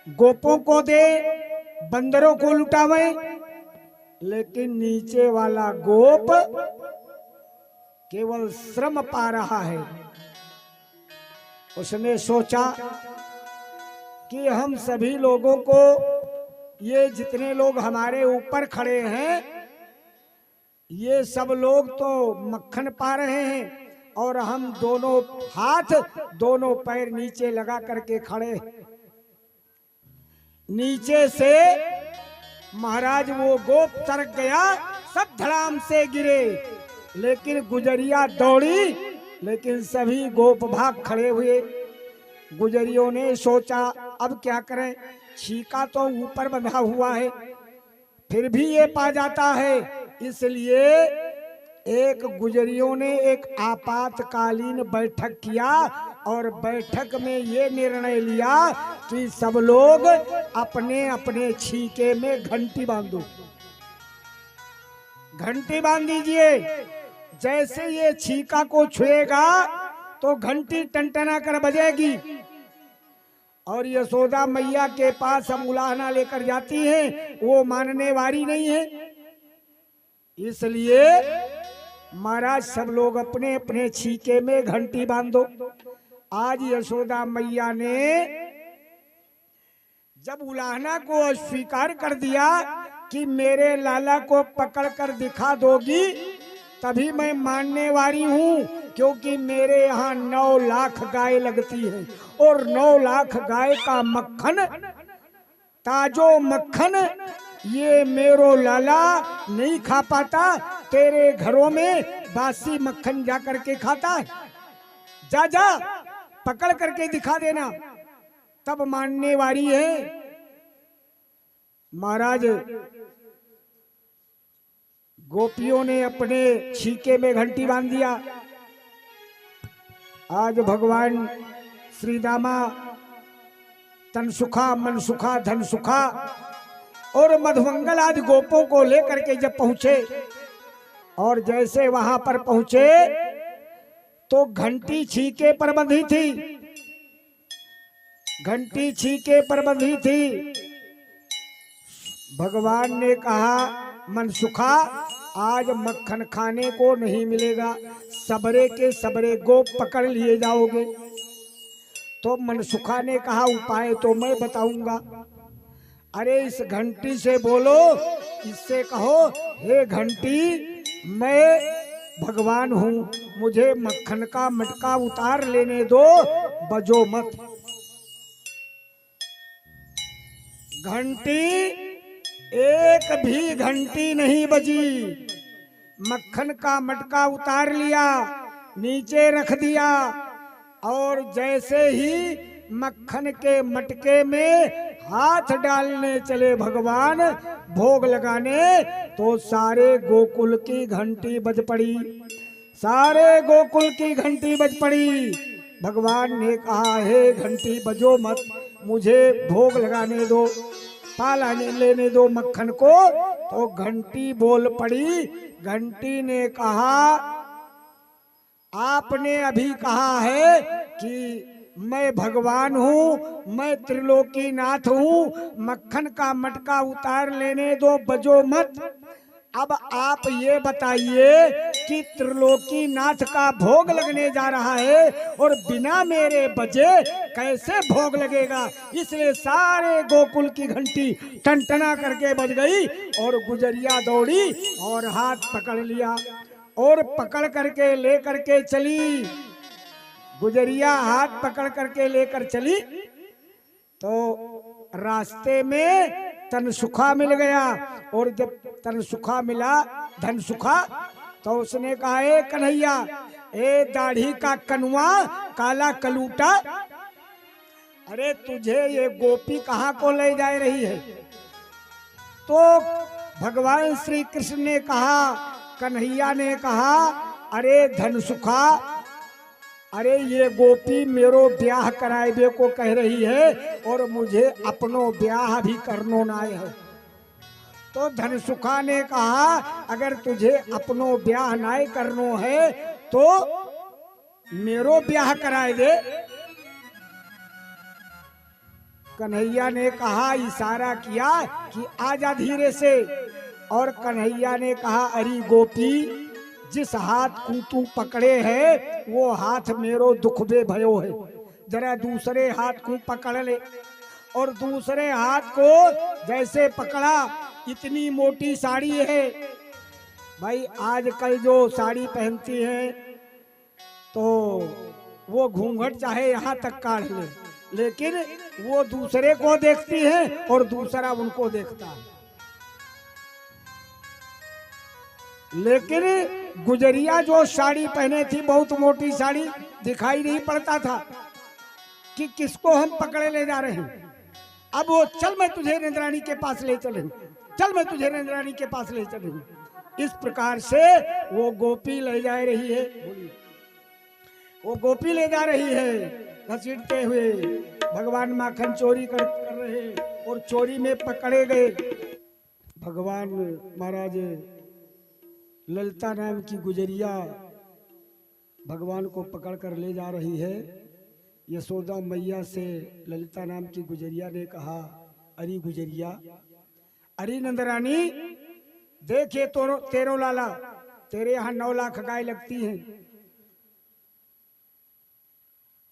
गोपों को दे, बंदरों को लुटावे। लेकिन नीचे वाला गोप केवल श्रम पा रहा है। उसने सोचा कि हम सभी लोगों को, ये जितने लोग हमारे ऊपर खड़े हैं, ये सब लोग तो मक्खन पा रहे हैं और हम दोनों हाथ दोनों पैर नीचे लगा करके खड़े। नीचे से महाराज वो गोप सरक गया, सब धड़ाम से गिरे, लेकिन गुजरिया दौड़ी, लेकिन सभी गोप भाग खड़े हुए। गुजरियों ने सोचा अब क्या करें, छीका तो ऊपर बंधा हुआ है, फिर भी ये पा जाता है। इसलिए एक गुजरियों ने एक आपातकालीन बैठक किया और बैठक में ये निर्णय लिया कि सब लोग अपने अपने छीके में घंटी बांधो, घंटी बांध दीजिए। जैसे ये छीका को छुएगा तो घंटी टनटना कर बजेगी। और यशोदा मैया के पास हम उलाहना लेकर जाती हैं, वो मानने वाली नहीं है। इसलिए महाराज सब लोग अपने अपने छीके में घंटी बांधो। आज यशोदा मैया ने जब उलाहना को अस्वीकार कर दिया कि मेरे लाला को पकड़कर दिखा दोगी तभी मैं मानने वाली हूँ, क्योंकि मेरे यहाँ 9 लाख गाय लगती है और 9 लाख गाय का मक्खन, ताजो मक्खन, ये मेरो लाला नहीं खा पाता। तेरे घरों में बासी मक्खन जा करके खाता है। जा जा पकड़ करके दिखा देना, तब मानने वाली है। महाराज गोपियों ने अपने छीके में घंटी बांध दिया। आज भगवान श्री दामा तन सुखा मन सुखा धन सुखा और मधुमंगल आदि गोपों को लेकर के जब पहुंचे और जैसे वहां पर पहुंचे तो घंटी छीके पर बंधी थी, घंटी छीके पर बंधी थी। भगवान ने कहा मन सुखा आज मक्खन खाने को नहीं मिलेगा, सबरे के सबरे गोप पकड़ लिए जाओगे। तो मनसुखा ने कहा उपाय तो मैं बताऊंगा। अरे इस घंटी से बोलो, इससे कहो हे घंटी मैं भगवान हूँ, मुझे मक्खन का मटका उतार लेने दो, बजो मत। घंटी एक भी घंटी नहीं बजी, मक्खन का मटका उतार लिया, नीचे रख दिया और जैसे ही मक्खन के मटके में हाथ डालने चले भगवान भोग लगाने, तो सारे गोकुल की घंटी बज पड़ी, सारे गोकुल की घंटी बज पड़ी। भगवान ने कहा हे घंटी बजो मत, मुझे भोग लगाने दो, पालाने लेने दो मक्खन को। तो घंटी बोल पड़ी। घंटी ने कहा आपने अभी कहा है कि मैं भगवान हूँ, मैं त्रिलोकीनाथ हूँ, मक्खन का मटका उतार लेने दो, बजो मत। अब आप ये बताइए कि त्रिलोकीनाथ का भोग लगने जा रहा है और बिना मेरे बजे कैसे भोग लगेगा। इसलिए सारे गोकुल की घंटी टनटना करके बज गई और गुजरिया दौड़ी और हाथ पकड़ लिया और पकड़ करके लेकर के चली। गुजरिया हाथ पकड़ करके लेकर चली तो रास्ते में तन सुखा मिल गया और जब तन सुखा मिला धन सुखा तो उसने कहा ए कन्हैया, ए दाढ़ी का कनुआ, काला कलूटा, अरे तुझे ये गोपी कहाँ को ले जा रही है। तो भगवान श्री कृष्ण ने कहा, कन्हैया ने कहा अरे धन सुखा, अरे ये गोपी मेरो ब्याह कराए को कह रही है और मुझे अपनो ब्याह भी करनो ना है। तो धनसुखा ने कहा अगर तुझे अपनो ब्याह ना करनो है तो मेरो ब्याह कराए दे। कन्हैया ने कहा, इशारा किया कि आजा धीरे से, और कन्हैया ने कहा अरे गोपी जिस हाथ को तू पकड़े है वो हाथ मेरो दुखबे भयो है, जरा दूसरे हाथ को पकड़ ले। और दूसरे हाथ को जैसे पकड़ा, इतनी मोटी साड़ी है। भाई आजकल जो साड़ी पहनती हैं तो वो घूंघट चाहे यहाँ तक काढ़ ले, लेकिन वो दूसरे को देखती हैं और दूसरा उनको देखता है। लेकिन गुजरिया जो साड़ी पहने थी, बहुत मोटी साड़ी, दिखाई नहीं पड़ता था कि किसको हम पकड़े ले जा रहे हैं। अब वो चल मैं तुझे इंद्राणी के पास ले चलूं, चल मैं तुझे इंद्राणी के पास ले चलूं, इस प्रकार से वो गोपी ले जा रही है, वो गोपी ले जा रही है घसीटते हुए। भगवान माखन चोरी कर रहे और चोरी में पकड़े गए। भगवान महाराज ललिता नाम की गुजरिया भगवान को पकड़ कर ले जा रही है। यशोदा मैया से ललिता नाम की गुजरिया ने कहा, अरे गुजरिया, अरे नंदरानी, देखिए तो तेरो लाला, तेरे यहाँ 9 लाख गाय लगती हैं।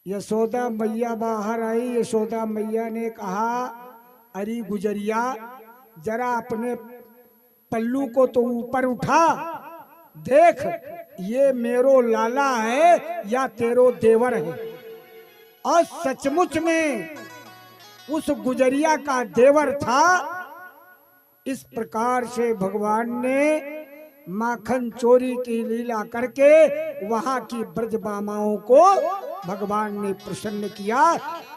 यशोदा मैया बाहर आई। यशोदा मैया ने कहा, अरे गुजरिया, जरा अपने पल्लू को तो ऊपर उठा, देख ये मेरो लाला है या तेरो देवर है। और सचमुच में उस गुजरिया का देवर था। इस प्रकार से भगवान ने माखन चोरी की लीला करके वहां की ब्रजबामाओं को भगवान ने प्रसन्न किया।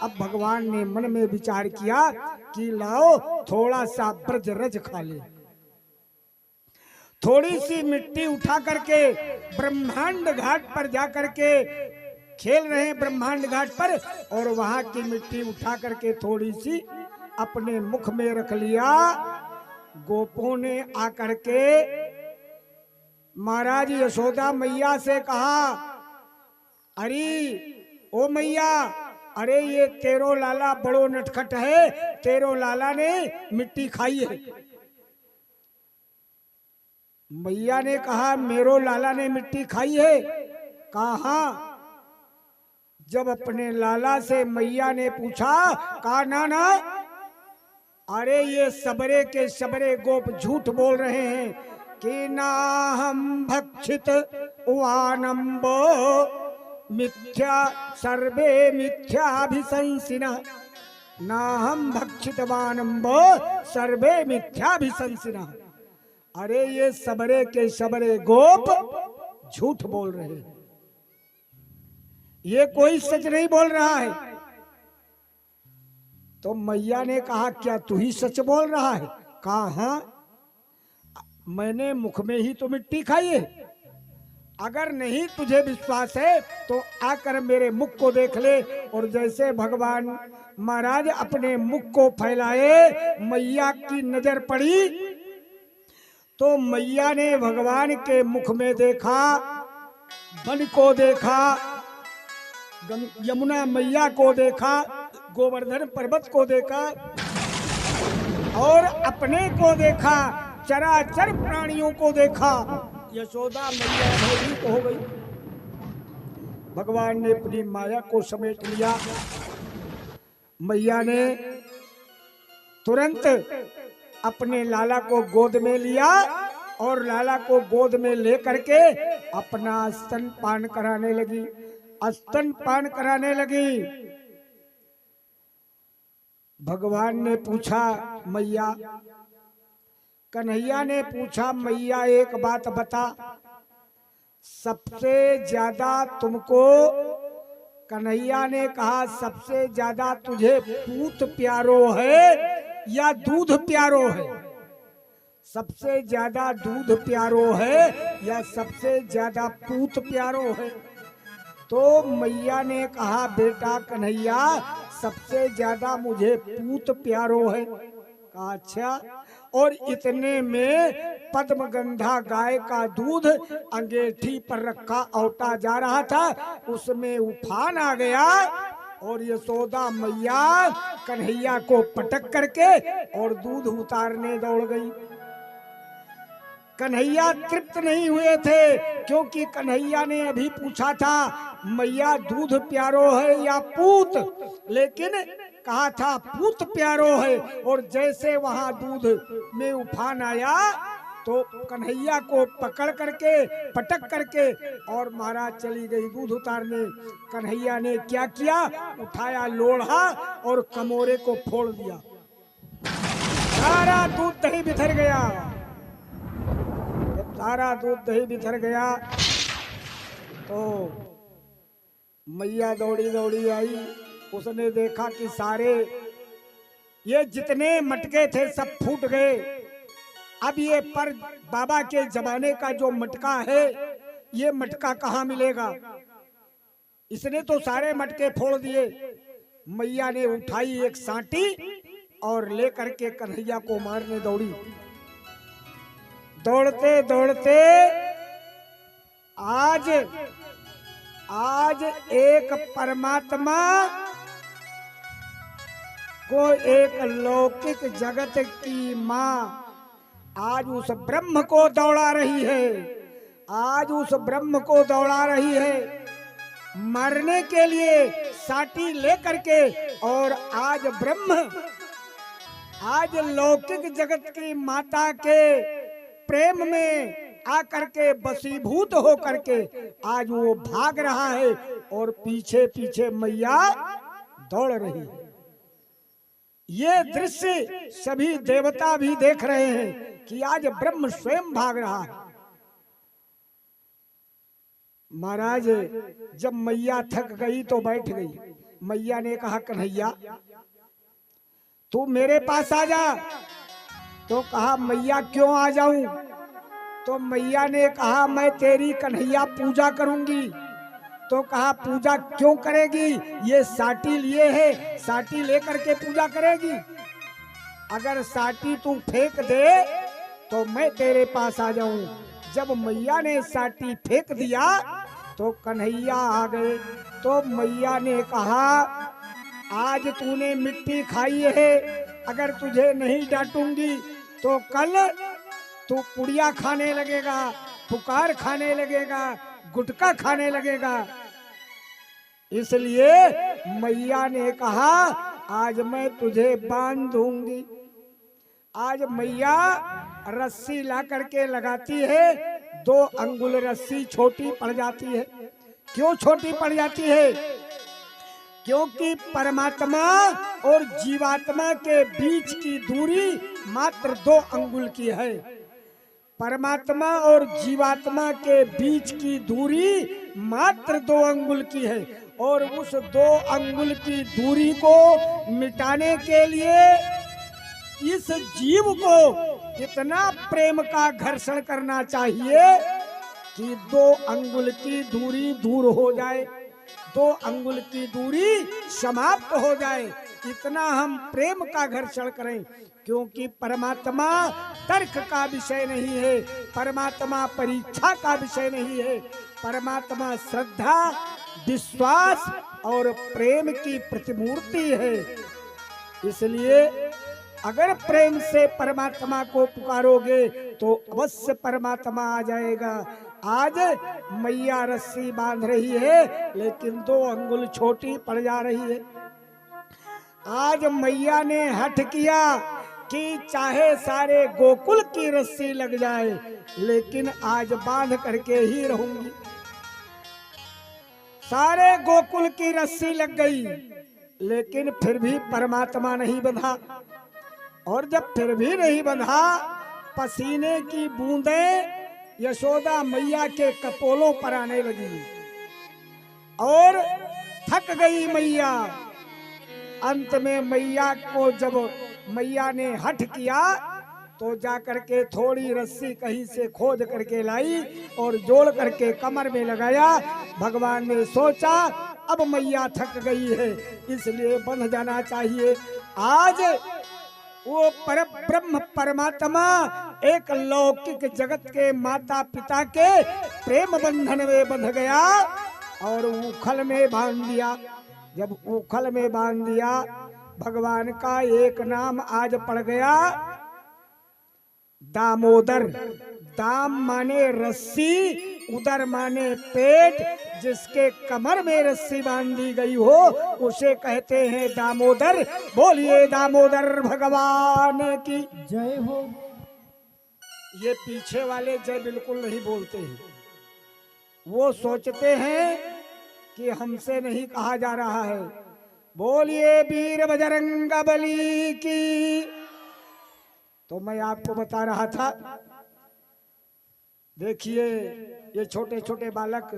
अब भगवान ने मन में विचार किया कि लाओ थोड़ा सा ब्रज रज खा ले। थोड़ी सी मिट्टी उठा करके ब्रह्मांड घाट पर जा करके खेल रहे हैं, ब्रह्मांड घाट पर, और वहां की मिट्टी उठा करके थोड़ी सी अपने मुख में रख लिया। गोपों ने आकर के महाराज यशोदा मैया से कहा, अरे ओ मैया, अरे ये तेरो लाला बड़ो नटखट है, तेरो लाला ने मिट्टी खाई है। मैया ने कहा, मेरो लाला ने मिट्टी खाई है? कहा। जब अपने लाला से मैया ने पूछा, कहा ना ना, अरे ये सबरे के सबरे गोप झूठ बोल रहे हैं कि ना हम भक्षित वानम्बो मिथ्या सर्वे मिथ्याभिशंसिना, ना हम भक्षित वानम्बो सर्वे मिथ्याभिशंसिना। अरे ये सबरे के सबरे गोप झूठ बोल रहे हैं, ये कोई सच नहीं बोल रहा है। तो मैया ने कहा, क्या तू ही सच बोल रहा है? कहा हाँ, मैंने मुख में ही तो मिट्टी खाई है। अगर नहीं तुझे विश्वास है तो आकर मेरे मुख को देख ले। और जैसे भगवान महाराज अपने मुख को फैलाए, मैया की नजर पड़ी तो मैया ने भगवान के मुख में देखा, वन को देखा, यमुना मैया को देखा, गोवर्धन पर्वत को देखा और अपने को देखा, चराचर प्राणियों को देखा। यशोदा मैया भयभीत हो गई। भगवान ने अपनी माया को समेट लिया। मैया ने तुरंत अपने लाला को गोद में लिया और लाला को गोद में लेकर के अपना स्तनपान कराने लगी, स्तनपान कराने लगी। भगवान ने पूछा, मैया, कन्हैया ने पूछा, मैया एक बात बता, सबसे ज्यादा तुमको, कन्हैया ने कहा, सबसे ज्यादा तुझे पूत प्यारो है या दूध प्यारो है? सबसे ज्यादा दूध प्यारो है या सबसे ज्यादा पूत प्यारो है? तो मैया ने कहा, बेटा कन्हैया, सबसे ज्यादा मुझे पूत प्यारो है। कहा अच्छा। और इतने में पद्मगंधा गाय का दूध अंगेठी पर रखा औटा जा रहा था, उसमें उफान आ गया और यशोदा मैया कन्हैया को पटक करके और दूध उतारने दौड़ गई। कन्हैया तृप्त नहीं हुए थे, क्योंकि कन्हैया ने अभी पूछा था, मैया दूध प्यारो है या पूत, लेकिन कहा था पूत प्यारो है। और जैसे वहां दूध में उफान आया तो कन्हैया को पकड़ करके पटक करके और महाराज चली गई दूध उतारने। कन्हैया ने क्या किया, उठाया लोढ़ा और कमोरे को फोड़ दिया, सारा दूध दही बिखर गया। जब सारा दूध दही बिखर गया तो मैया दौड़ी दौड़ी आई। उसने देखा कि सारे ये जितने मटके थे सब फूट गए। अब ये पर बाबा के जमाने का जो मटका है, ये मटका कहाँ मिलेगा? इसने तो सारे मटके फोड़ दिए। मैया ने उठाई एक सांटी और लेकर के कन्हैया को मारने दौड़ी। दौड़ते दौड़ते आज एक परमात्मा को एक लौकिक जगत की माँ आज उस ब्रह्म को दौड़ा रही है, आज उस ब्रह्म को दौड़ा रही है मरने के लिए साटी लेकर के। और आज ब्रह्म, आज लौकिक जगत की माता के प्रेम में आकर के बसीभूत हो करके आज वो भाग रहा है और पीछे पीछे मैया दौड़ रही है। ये दृश्य सभी देवता भी देख रहे हैं कि आज ब्रह्म स्वयं भाग रहा है। महाराज जब मैया थक गई तो बैठ गई। मैया ने कहा कन्हैया तू मेरे पास आ जा। तो कहा मैया क्यों आ जाऊं? तो मैया ने कहा मैं तेरी कन्हैया पूजा करूंगी। तो कहा पूजा क्यों करेगी? ये साटी लिए है, साटी लेकर के पूजा करेगी। अगर साटी तू फेंक दे तो मैं तेरे पास आ जाऊं। जब मैया ने साटी फेंक दिया तो कन्हैया आ गए। तो मैया ने कहा आज तूने मिट्टी खाई है, अगर तुझे नहीं डांटूंगी तो कल तू पुड़िया खाने लगेगा, पुकार खाने लगेगा, गुटखा खाने लगेगा। इसलिए मैया ने कहा आज मैं तुझे बांध दूंगी। आज मैया रस्सी ला करके लगाती है, 2 अंगुल रस्सी छोटी पड़ जाती है। क्यों छोटी पड़ जाती है? क्योंकि परमात्मा और जीवात्मा के बीच की दूरी मात्र 2 अंगुल की है। परमात्मा और जीवात्मा के बीच की दूरी मात्र 2 अंगुल की है। और उस 2 अंगुल की दूरी को मिटाने के लिए इस जीव को इतना प्रेम का घर्षण करना चाहिए कि 2 अंगुल की दूरी दूर हो जाए, 2 अंगुल की दूरी समाप्त हो जाए। इतना हम प्रेम का घर्षण करें, क्योंकि परमात्मा तर्क का विषय नहीं है, परमात्मा परीक्षा का विषय नहीं है। परमात्मा श्रद्धा, विश्वास और प्रेम की प्रतिमूर्ति है। इसलिए अगर प्रेम से परमात्मा को पुकारोगे तो अवश्य परमात्मा आ जाएगा। आज मैया रस्सी बांध रही है लेकिन 2 अंगुल छोटी पड़ जा रही है। आज मैया ने हठ किया कि चाहे सारे गोकुल की रस्सी लग जाए लेकिन आज बांध करके ही रहूंगी। सारे गोकुल की रस्सी लग गई लेकिन फिर भी परमात्मा नहीं बंधा। और जब फिर भी नहीं बंधा, पसीने की बूंदें यशोदा मैया के कपोलों पर आने लगी और थक गई मैया। अंत में मैया को जब मैया ने हठ किया तो जाकर के थोड़ी रस्सी कहीं से खोद करके लाई और जोड़ करके कमर में लगाया। भगवान ने सोचा अब मैया थक गई है इसलिए बंध जाना चाहिए। आज वो परब्रह्म परमात्मा एक लौकिक जगत के माता पिता के प्रेम बंधन में बंध गया और उखल में बांध दिया। जब उखल में बांध दिया, भगवान का एक नाम आज पड़ गया दामोदर। दाम माने रस्सी, उदर माने पेट। जिसके कमर में रस्सी बांधी गई हो उसे कहते हैं दामोदर। बोलिए दामोदर भगवान की जय हो। ये पीछे वाले जय बिल्कुल नहीं बोलते हैं। वो सोचते हैं कि हमसे नहीं कहा जा रहा है। बोलिए वीर बजरंग बली की। तो मैं आपको बता रहा था, देखिए ये छोटे छोटे बालक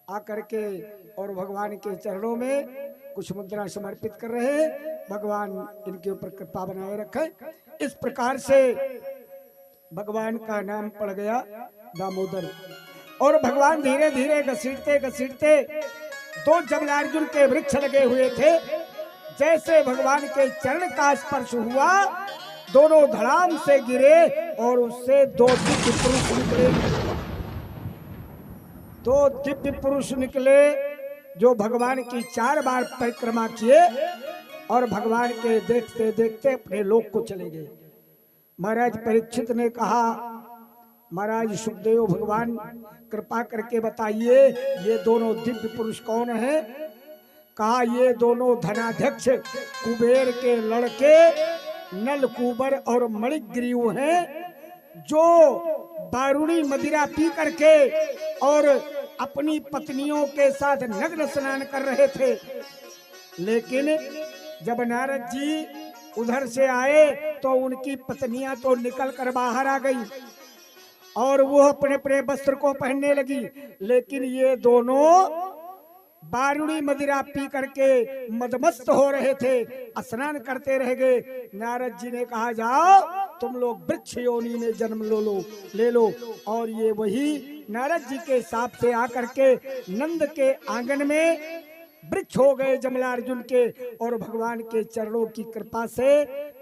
आकर के और भगवान के चरणों में कुछ मुद्रा समर्पित कर रहे हैं। भगवान इनके ऊपर कृपा बनाए रखे। इस प्रकार से भगवान का नाम पड़ गया दामोदर। और भगवान धीरे धीरे घसीटते घसीटते दो जमलार्जुन के वृक्ष लगे हुए थे। जैसे भगवान के चरण का स्पर्श हुआ, दोनों धड़ाम से गिरे और उससे दो दिव्य पुरुष निकले। दो दिव्य पुरुष निकले जो भगवान की 4 बार परिक्रमा किए और भगवान के देखते देखते अपने लोक को चले गए। महाराज परीक्षित ने कहा, महाराज सुखदेव भगवान कृपा करके बताइए ये दोनों दिव्य पुरुष कौन हैं? कहा ये दोनों धनाध्यक्ष कुबेर के लड़के नलकूबर और मणिग्रीव हैं, जो बारूणी मदिरा पी करके और अपनी पत्नियों के साथ नग्न स्नान कर रहे थे। लेकिन जब नारद जी उधर से आए तो उनकी पत्नियां तो निकल कर बाहर आ गई और वो अपने अपने वस्त्र को पहनने लगी। लेकिन ये दोनों बारूणी मदिरा पी करके मदमस्त हो रहे थे, स्नान करते रह गए। नारद जी ने कहा जाओ तुम लोग वृक्ष योनि में जन्म ले लो। और ये वही नारद जी के साथ से आकर के नंद के आंगन में वृक्ष हो गए जमलार्जुन के। और भगवान के चरणों की कृपा से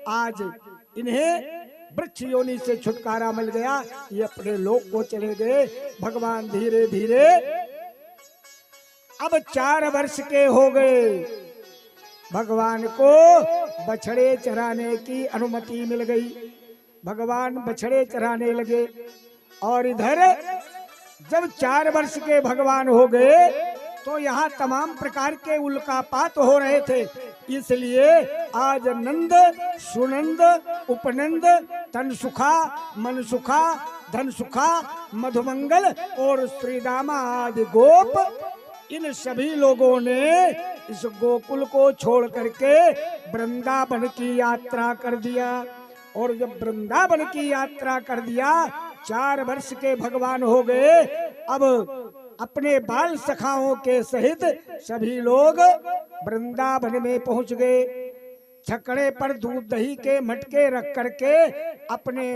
आज इन्हें वृक्ष योनि से छुटकारा मिल गया। ये अपने लोक को चले गए। भगवान धीरे धीरे अब 4 वर्ष के हो गए। भगवान को बछड़े चराने की अनुमति मिल गई। भगवान बछड़े चराने लगे। और इधर जब 4 वर्ष के भगवान हो गए तो यहाँ तमाम प्रकार के उल्कापात हो रहे थे। इसलिए आज नंद, सुनंद, उपनंद, तनसुखा, मनसुखा, धनसुखा, मधुमंगल और श्रीदामा आदि गोप, इन सभी लोगों ने इस गोकुल को छोड़ करके वृंदावन की यात्रा कर दिया। और जब वृंदावन की यात्रा कर दिया, 4 वर्ष के भगवान हो गए। अब अपने बाल सखाओं के सहित सभी लोग वृंदावन में पहुंच गए। छकड़े पर दूध दही के मटके रख करके अपने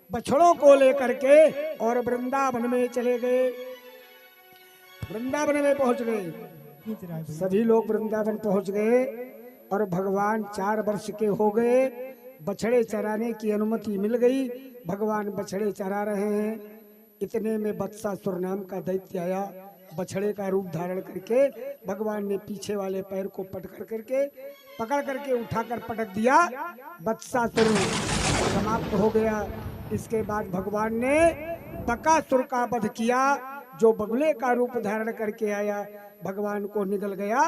बछड़ों को लेकर के और वृंदावन में चले गए। वृंदावन में पहुंच गए। सभी लोग वृंदावन पहुंच गए और भगवान 4 वर्ष के हो गए। बछड़े चराने की अनुमति मिल गई। भगवान बछड़े चरा रहे हैं। इतने में बत्सासुर नाम का दैत्य आया, बछड़े का रूप धारण करके। भगवान ने पीछे वाले पैर को पकड़ करके उठाकर पटक दिया। बत्सासुर समाप्त हो गया। इसके बाद भगवान ने बकासुर का वध किया, जो बगुले का रूप धारण करके आया। भगवान को निगल गया।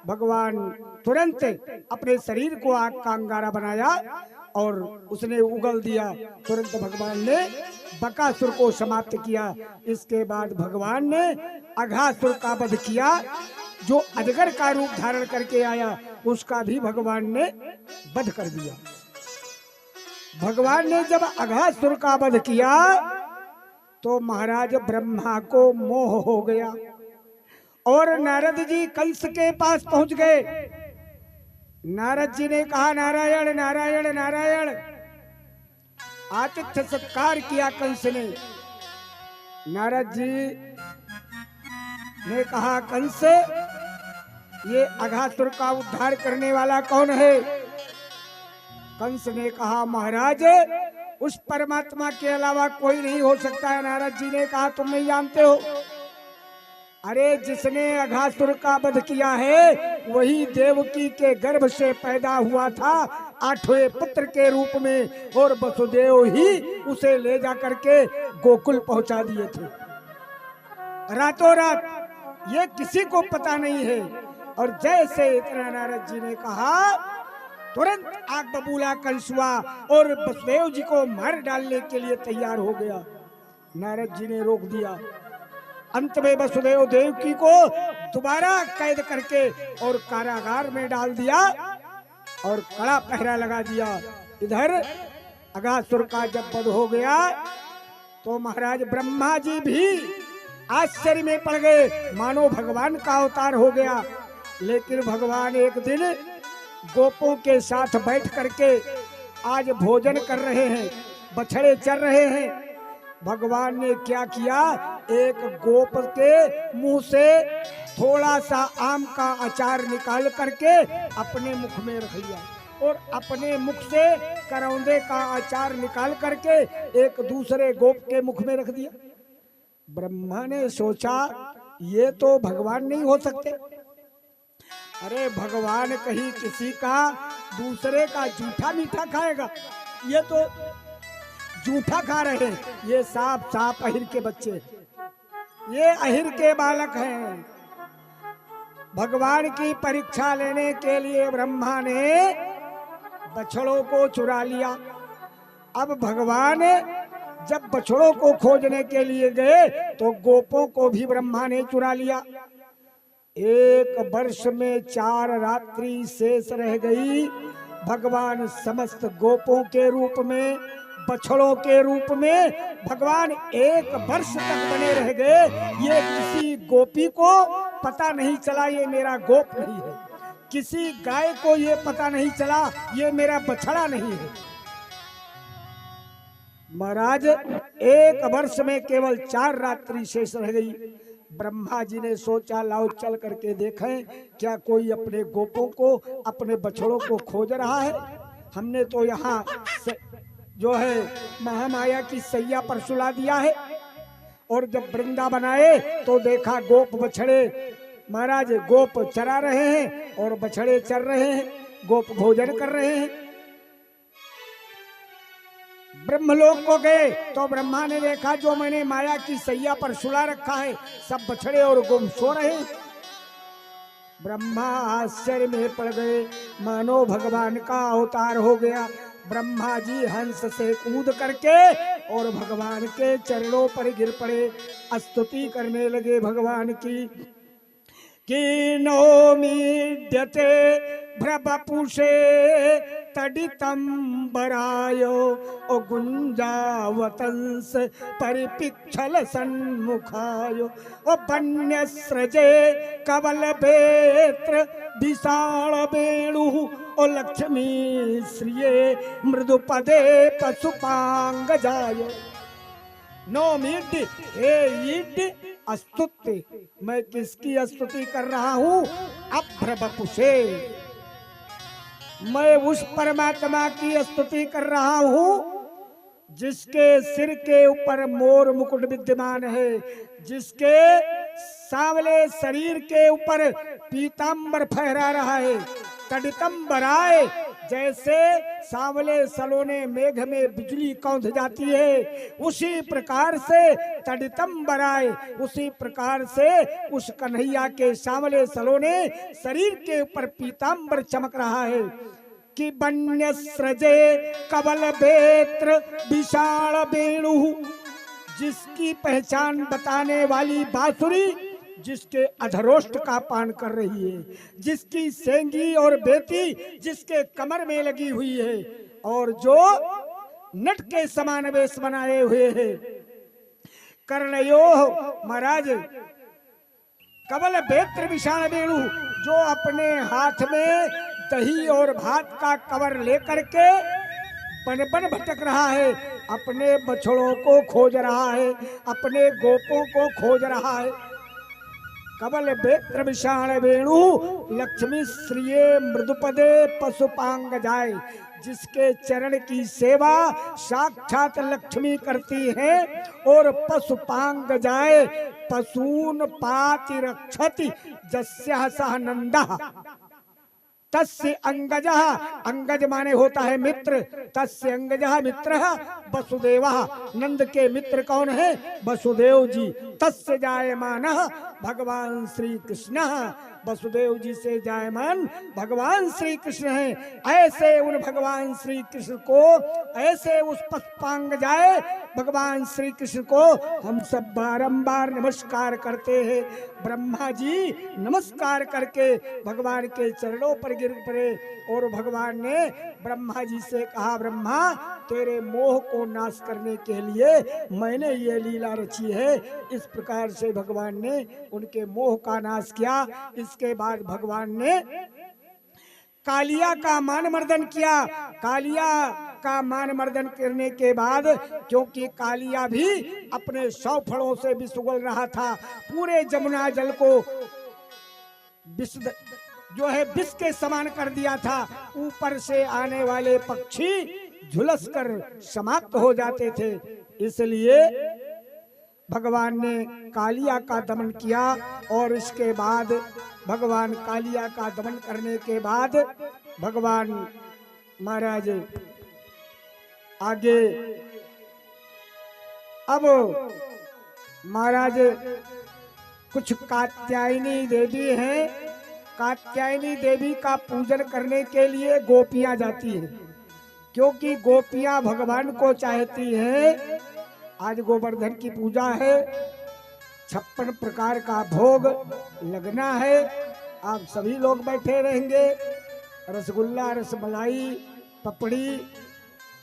भगवान तुरंत अपने शरीर को आग का अंगारा बनाया और उसने उगल दिया। तुरंत भगवान ने बकासुर को समाप्त किया। इसके बाद भगवान ने अघासुर का वध किया, जो अजगर का रूप धारण करके आया। उसका भी भगवान ने वध कर दिया। भगवान ने जब अघासुर का वध किया तो महाराज ब्रह्मा को मोह हो गया और नारद जी कंस के पास पहुंच गए। नारद जी ने कहा, नारायण नारायण नारायण। आतिथ्य सत्कार किया कंस ने। नारद जी ने कहा, कंस ये अघासुर का उद्धार करने वाला कौन है? कंस ने कहा, महाराज उस परमात्मा के अलावा कोई नहीं हो सकता है। नारद जी ने कहा, तुम नहीं जानते हो? अरे जिसने अघासुर का वध किया है वही देवकी के गर्भ से पैदा हुआ था 8वें पुत्र के रूप में, और वसुदेव ही उसे ले जा करके गोकुल पहुंचा दिए थे रातों रात। ये किसी को पता नहीं है। और जैसे इतना नारद जी ने कहा तुरंत आग बबूला कंसुआ और वसुदेव जी को मार डालने के लिए तैयार हो गया। नारद जी ने रोक दिया। अंत में वसुदेव देवकी को दोबारा कैद करके और कारागार में डाल दिया और कड़ा पहरा लगा दिया। इधर अगासुर का जब वध हो गया तो महाराज ब्रह्मा जी भी आश्चर्य में पड़ गए, मानो भगवान का अवतार हो गया। लेकिन भगवान एक दिन गोपों के साथ बैठ करके आज भोजन कर रहे हैं, बछड़े चर रहे हैं। भगवान ने क्या किया, एक गोप के मुंह से थोड़ा सा आम का अचार निकाल करके अपने मुख में रख लिया और अपने मुख से करौंदे का अचार निकाल करके एक दूसरे गोप के मुख में रख दिया। ब्रह्मा ने सोचा ये तो भगवान नहीं हो सकते। अरे भगवान कहीं किसी का दूसरे का जूठा मीठा खाएगा? ये तो जूठा खा रहे हैं। ये साफ अहिर के बच्चे, ये अहिर के बालक हैं। भगवान की परीक्षा लेने के लिए ब्रह्मा ने बछड़ों को चुरा लिया। अब भगवान जब बछड़ों को खोजने के लिए गए तो गोपों को भी ब्रह्मा ने चुरा लिया। एक वर्ष में 4 रात्रि शेष रह गई। भगवान समस्त गोपों के रूप में, बछड़ों के रूप में भगवान 1 वर्ष तक बने रह गए। ये किसी गोपी को पता नहीं चला ये मेरा गोप नहीं है, किसी गाय को ये पता नहीं चला ये मेरा बछड़ा नहीं है। महाराज 1 वर्ष में केवल 4 रात्रि शेष रह गई। ब्रह्मा जी ने सोचा लाओ चल करके देखें क्या कोई अपने गोपों को, अपने बछड़ों को खोज रहा है। हमने तो यहाँ जो है महामाया की सैया पर सुला दिया है। और जब वृंदावन आए तो देखा गोप बछड़े, महाराज गोप चरा रहे हैं और बछड़े चर रहे हैं, गोप भोजन कर रहे हैं। ब्रह्मलोक को गए तो ब्रह्मा ने देखा जो मैंने माया की सैया पर सुला रखा है सब बछड़े और गोप सो रहे हैं। ब्रह्मा आश्चर्य में पड़ गए, मानो भगवान का अवतार हो गया। ब्रह्मा जी हंस से कूद करके और भगवान के चरणों पर गिर पड़े, स्तुति करने लगे भगवान की। कीनोमीड्यते भ्रवपुषे तडितंबरायो ओ गुंजावतंस परिपिक्षल सन्मुखायो ओ वन्यस्रजे कवल बेत्र विशाल वेणु ओ लक्ष्मी श्रिये मृदुपदे पशुपांग जायो। नोमीड हे ईड स्तुति, मैं किसकी स्तुति कर रहा हूँ? अभ्रवपुषे, मैं उस परमात्मा की स्तुति कर रहा हूँ जिसके सिर के ऊपर मोर मुकुट विद्यमान है, जिसके सांवले शरीर के ऊपर पीतांबर फहरा रहा है। तडितंबराय, जैसे सांवले सलोने मेघ में बिजली कौंध जाती है उसी प्रकार से तडितंबराय, उसी प्रकार से उस कन्हैया के सांवले सलोने शरीर के ऊपर पीतांबर चमक रहा है। कि वन्य स्रजे कवल बेत्र विशाल वेणु, जिसकी पहचान बताने वाली बांसुरी जिसके अधरोष्ट का पान कर रही है, जिसकी सेंगी और बेती जिसके कमर में लगी हुई है और जो नट के समान वेश बनाए हुए है। कर्णयो, महाराज कवल बेत्र विशाल वेणु, जो अपने हाथ में दही और भात का कवर लेकर के बन बन भटक रहा है, अपने बछड़ों को खोज रहा है, अपने गोपों को खोज रहा है। कवल बेत्र विशाल वेणु लक्ष्मी श्रिये मृदुपदे पशुपांग जाए, जिसके चरण की सेवा साक्षात लक्ष्मी करती है। और पशुपांग जाए पशून पाति रक्षति जस्यः सह नंदः तस्य अंगजः, अंगज माने होता है मित्र, तस्य अंगजः मित्रः वसुदेवा, नंद के मित्र कौन है? वसुदेव जी। तस्य जायमानः भगवान श्री कृष्ण, वसुदेव जी से जायमान भगवान श्री कृष्ण हैं। ऐसे उन भगवान श्री कृष्ण को, ऐसे उस पुष्पांग जाए भगवान श्री कृष्ण को हम सब बारंबार नमस्कार करते हैं। ब्रह्मा जी नमस्कार करके भगवान के चरणों पर गिर पड़े और भगवान ने ब्रह्मा जी से कहा, ब्रह्मा तेरे मोह को नाश करने के लिए मैंने ये लीला रची है। इस प्रकार से भगवान ने उनके मोह का नाश किया। इसके बाद भगवान ने कालिया का मान मर्दन किया। कालिया का मान मर्दन करने के बाद, क्योंकि कालिया भी अपने 100 फड़ों से विष उगल रहा था, पूरे जमुना जल को विष जो है विष के समान कर दिया था। ऊपर से आने वाले पक्षी झुलस कर समाप्त हो जाते थे। इसलिए भगवान ने कालिया का दमन किया और इसके बाद भगवान कालिया का दमन करने के बाद भगवान महाराज आगे, अब महाराज कुछ कात्यायनी देवी हैं। कात्यायनी देवी का पूजन करने के लिए गोपियां जाती हैं, क्योंकि गोपियां भगवान को चाहती हैं। आज गोवर्धन की पूजा है, 56 प्रकार का भोग लगना है। आप सभी लोग बैठे रहेंगे। रसगुल्ला, रसमलाई, पपड़ी,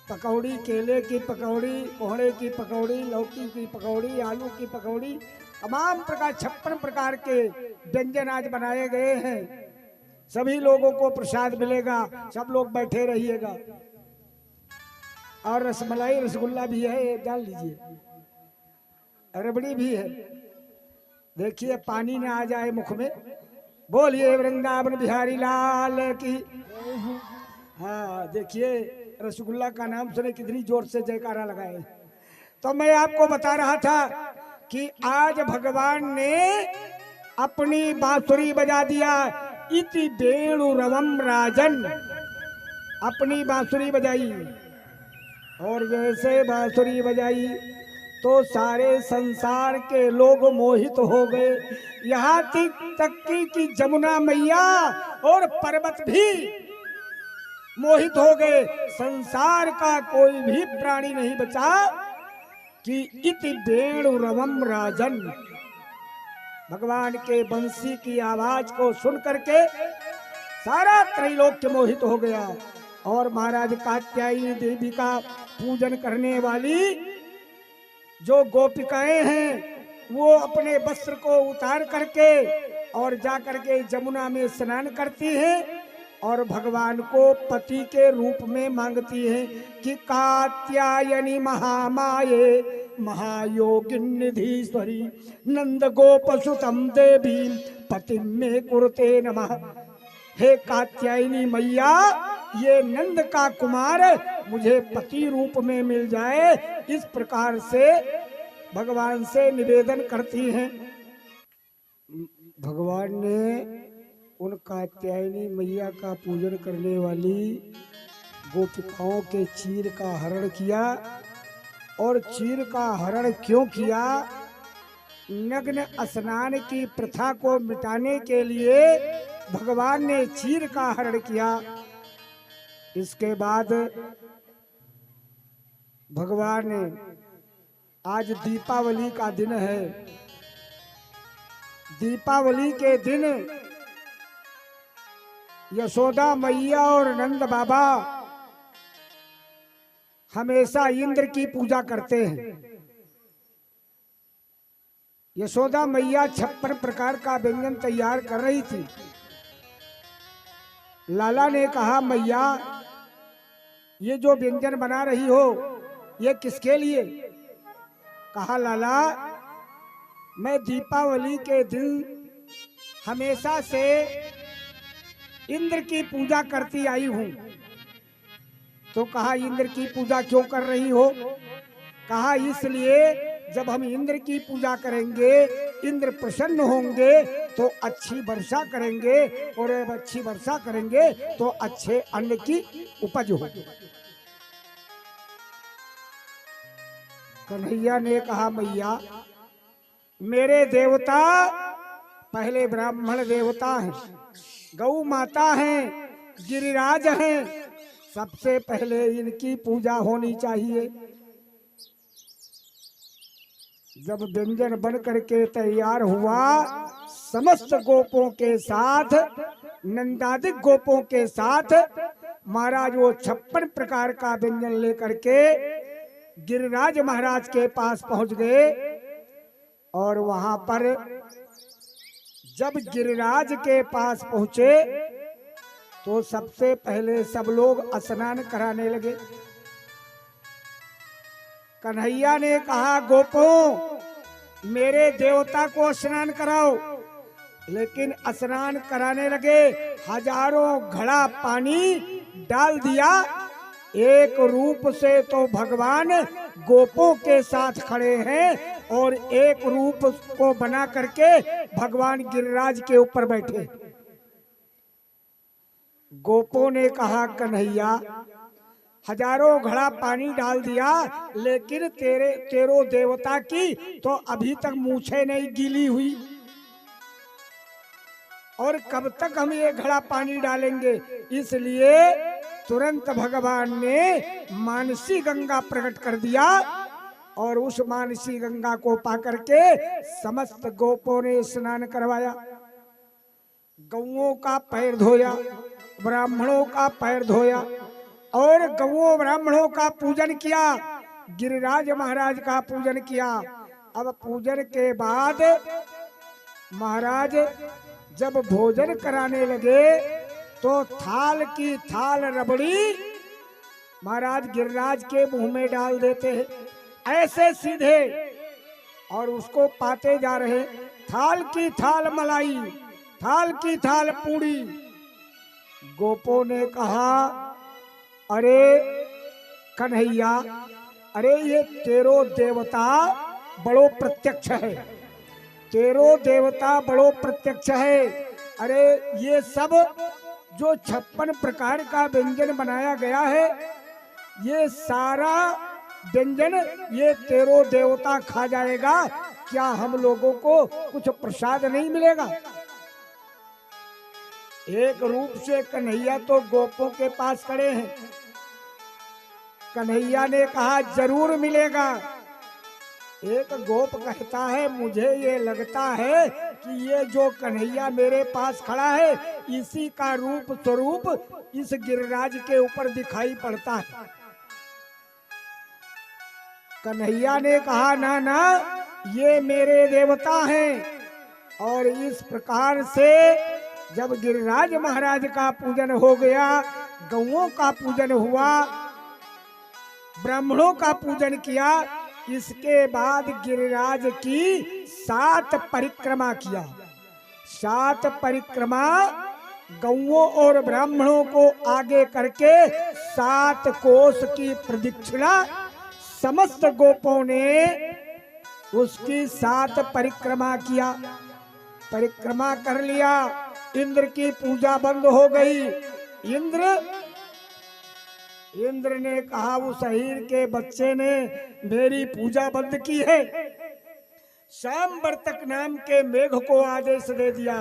पकौड़ी, केले की पकौड़ी, कोहड़े की पकौड़ी, लौकी की पकौड़ी, आलू की पकौड़ी, तमाम प्रकार 56 प्रकार के व्यंजन आज बनाए गए हैं। सभी लोगों को प्रसाद मिलेगा। सब लोग बैठे रहिएगा। और रसमलाई, रसगुल्ला भी है, डाल लीजिए। रबड़ी भी है। देखिए पानी ना आ जाए मुख में। बोलिए वृंदावन बिहारी लाल की। हाँ देखिए, रसगुल्ला का नाम सुने कितनी जोर से जयकारा लगाए। तो मैं आपको बता रहा था कि आज भगवान ने अपनी बांसुरी बजा दिया। इति वेणुरवम राजन, अपनी बांसुरी बजाई, और जैसे बांसुरी बजाई तो सारे संसार के लोग मोहित हो गए। यहाँ तक कि जमुना मैया और पर्वत भी मोहित हो गए। संसार का कोई भी प्राणी नहीं बचा कि इति वेणुरवम राजन, भगवान के बंसी की आवाज को सुन करके सारा त्रैलोक्य मोहित हो गया। और महाराज कात्यायनी देवी का पूजन करने वाली जो गोपिकाएं हैं, वो अपने वस्त्र को उतार करके और जा करके जमुना में स्नान करती हैं और भगवान को पति के रूप में मांगती हैं कि कात्यायनी महामाये महायोगिनीधीश्वरी नंद गोपसुतम देवी पति में कुरुते नमः। हे कात्यायनी मैया, ये नंद का कुमार मुझे पति रूप में मिल जाए, इस प्रकार से भगवान से निवेदन करती हैं। भगवान ने उन कात्यायनी मैया का पूजन करने वाली गोपिकाओं के चीर का हरण किया। और चीर का हरण क्यों किया? नग्न स्नान की प्रथा को मिटाने के लिए भगवान ने चीर का हरण किया। इसके बाद भगवान ने, आज दीपावली का दिन है। दीपावली के दिन यशोदा मैया और नंद बाबा हमेशा इंद्र की पूजा करते हैं। यशोदा मैया 56 प्रकार का व्यंजन तैयार कर रही थी। लाला ने कहा, मैया ये जो व्यंजन बना रही हो ये किसके लिए? कहा, लाला मैं दीपावली के दिन हमेशा से इंद्र की पूजा करती आई हूं। तो कहा, इंद्र की पूजा क्यों कर रही हो? कहा, इसलिए जब हम इंद्र की पूजा करेंगे, इंद्र प्रसन्न होंगे तो अच्छी वर्षा करेंगे, और जब अच्छी वर्षा करेंगे तो अच्छे अन्न की उपज होगी। कन्हैया ने कहा मैया मेरे देवता पहले ब्राह्मण देवता हैं, गौ माता हैं, गिरिराज हैं, सबसे पहले इनकी पूजा होनी चाहिए। जब व्यंजन बन करके तैयार हुआ, समस्त गोपों के साथ, नंदादिक गोपों के साथ महाराज वो 56 प्रकार का व्यंजन लेकर के गिरिराज महाराज के पास पहुंच गए। और वहां पर जब गिरिराज के पास पहुंचे तो सबसे पहले सब लोग स्नान कराने लगे। कन्हैया ने कहा गोपों मेरे देवता को स्नान कराओ, लेकिन स्नान कराने लगे, हजारों घड़ा पानी डाल दिया। एक रूप से तो भगवान गोपों के साथ खड़े हैं और एक रूप को बना करके भगवान गिरिराज के ऊपर बैठे। गोपों ने कहा कन्हैया हजारों घड़ा पानी डाल दिया, लेकिन तेरो देवता की तो अभी तक मूछें नहीं गीली हुई, और कब तक हम ये घड़ा पानी डालेंगे। इसलिए तुरंत भगवान ने मानसी गंगा प्रकट कर दिया और उस मानसी गंगा को पाकर के समस्त गोपों ने स्नान करवाया। गौओं का पैर धोया, ब्राह्मणों का पैर धोया और गौओं ब्राह्मणों का पूजन किया, गिरिराज महाराज का पूजन किया। अब पूजन के बाद महाराज जब भोजन कराने लगे तो थाल की थाल रबड़ी महाराज गिरिराज के मुंह में डाल देते हैं, ऐसे सीधे, और उसको पाते जा रहे। थाल की थाल मलाई, थाल की थाल पूड़ी। गोपों ने कहा अरे कन्हैया, अरे ये तेरो देवता बड़ो प्रत्यक्ष है, तेरो देवता बड़ो प्रत्यक्ष है। अरे ये सब जो 56 प्रकार का व्यंजन बनाया गया है, ये सारा व्यंजन ये तेरो देवता खा जाएगा, क्या हम लोगों को कुछ प्रसाद नहीं मिलेगा। एक रूप से कन्हैया तो गोपों के पास खड़े हैं। कन्हैया ने कहा जरूर मिलेगा। एक गोप कहता है मुझे ये लगता है कि ये जो कन्हैया मेरे पास खड़ा है इसी का रूप स्वरूप इस गिरिराज के ऊपर दिखाई पड़ता है। कन्हैया ने कहा ना ना, ये मेरे देवता हैं। और इस प्रकार से जब गिरिराज महाराज का पूजन हो गया, गौओं का पूजन हुआ, ब्राह्मणों का पूजन किया, इसके बाद गिरिराज की 7 परिक्रमा किया। 7 परिक्रमा गौओं और ब्राह्मणों को आगे करके 7 कोस की प्रदक्षिणा समस्त गोपों ने उसकी 7 परिक्रमा किया। परिक्रमा कर लिया, इंद्र की पूजा बंद हो गई। इंद्र ने कहा उस अहीर के बच्चे ने मेरी पूजा बंद की है। शाम्बर्तक नाम के मेघ को आदेश दे दिया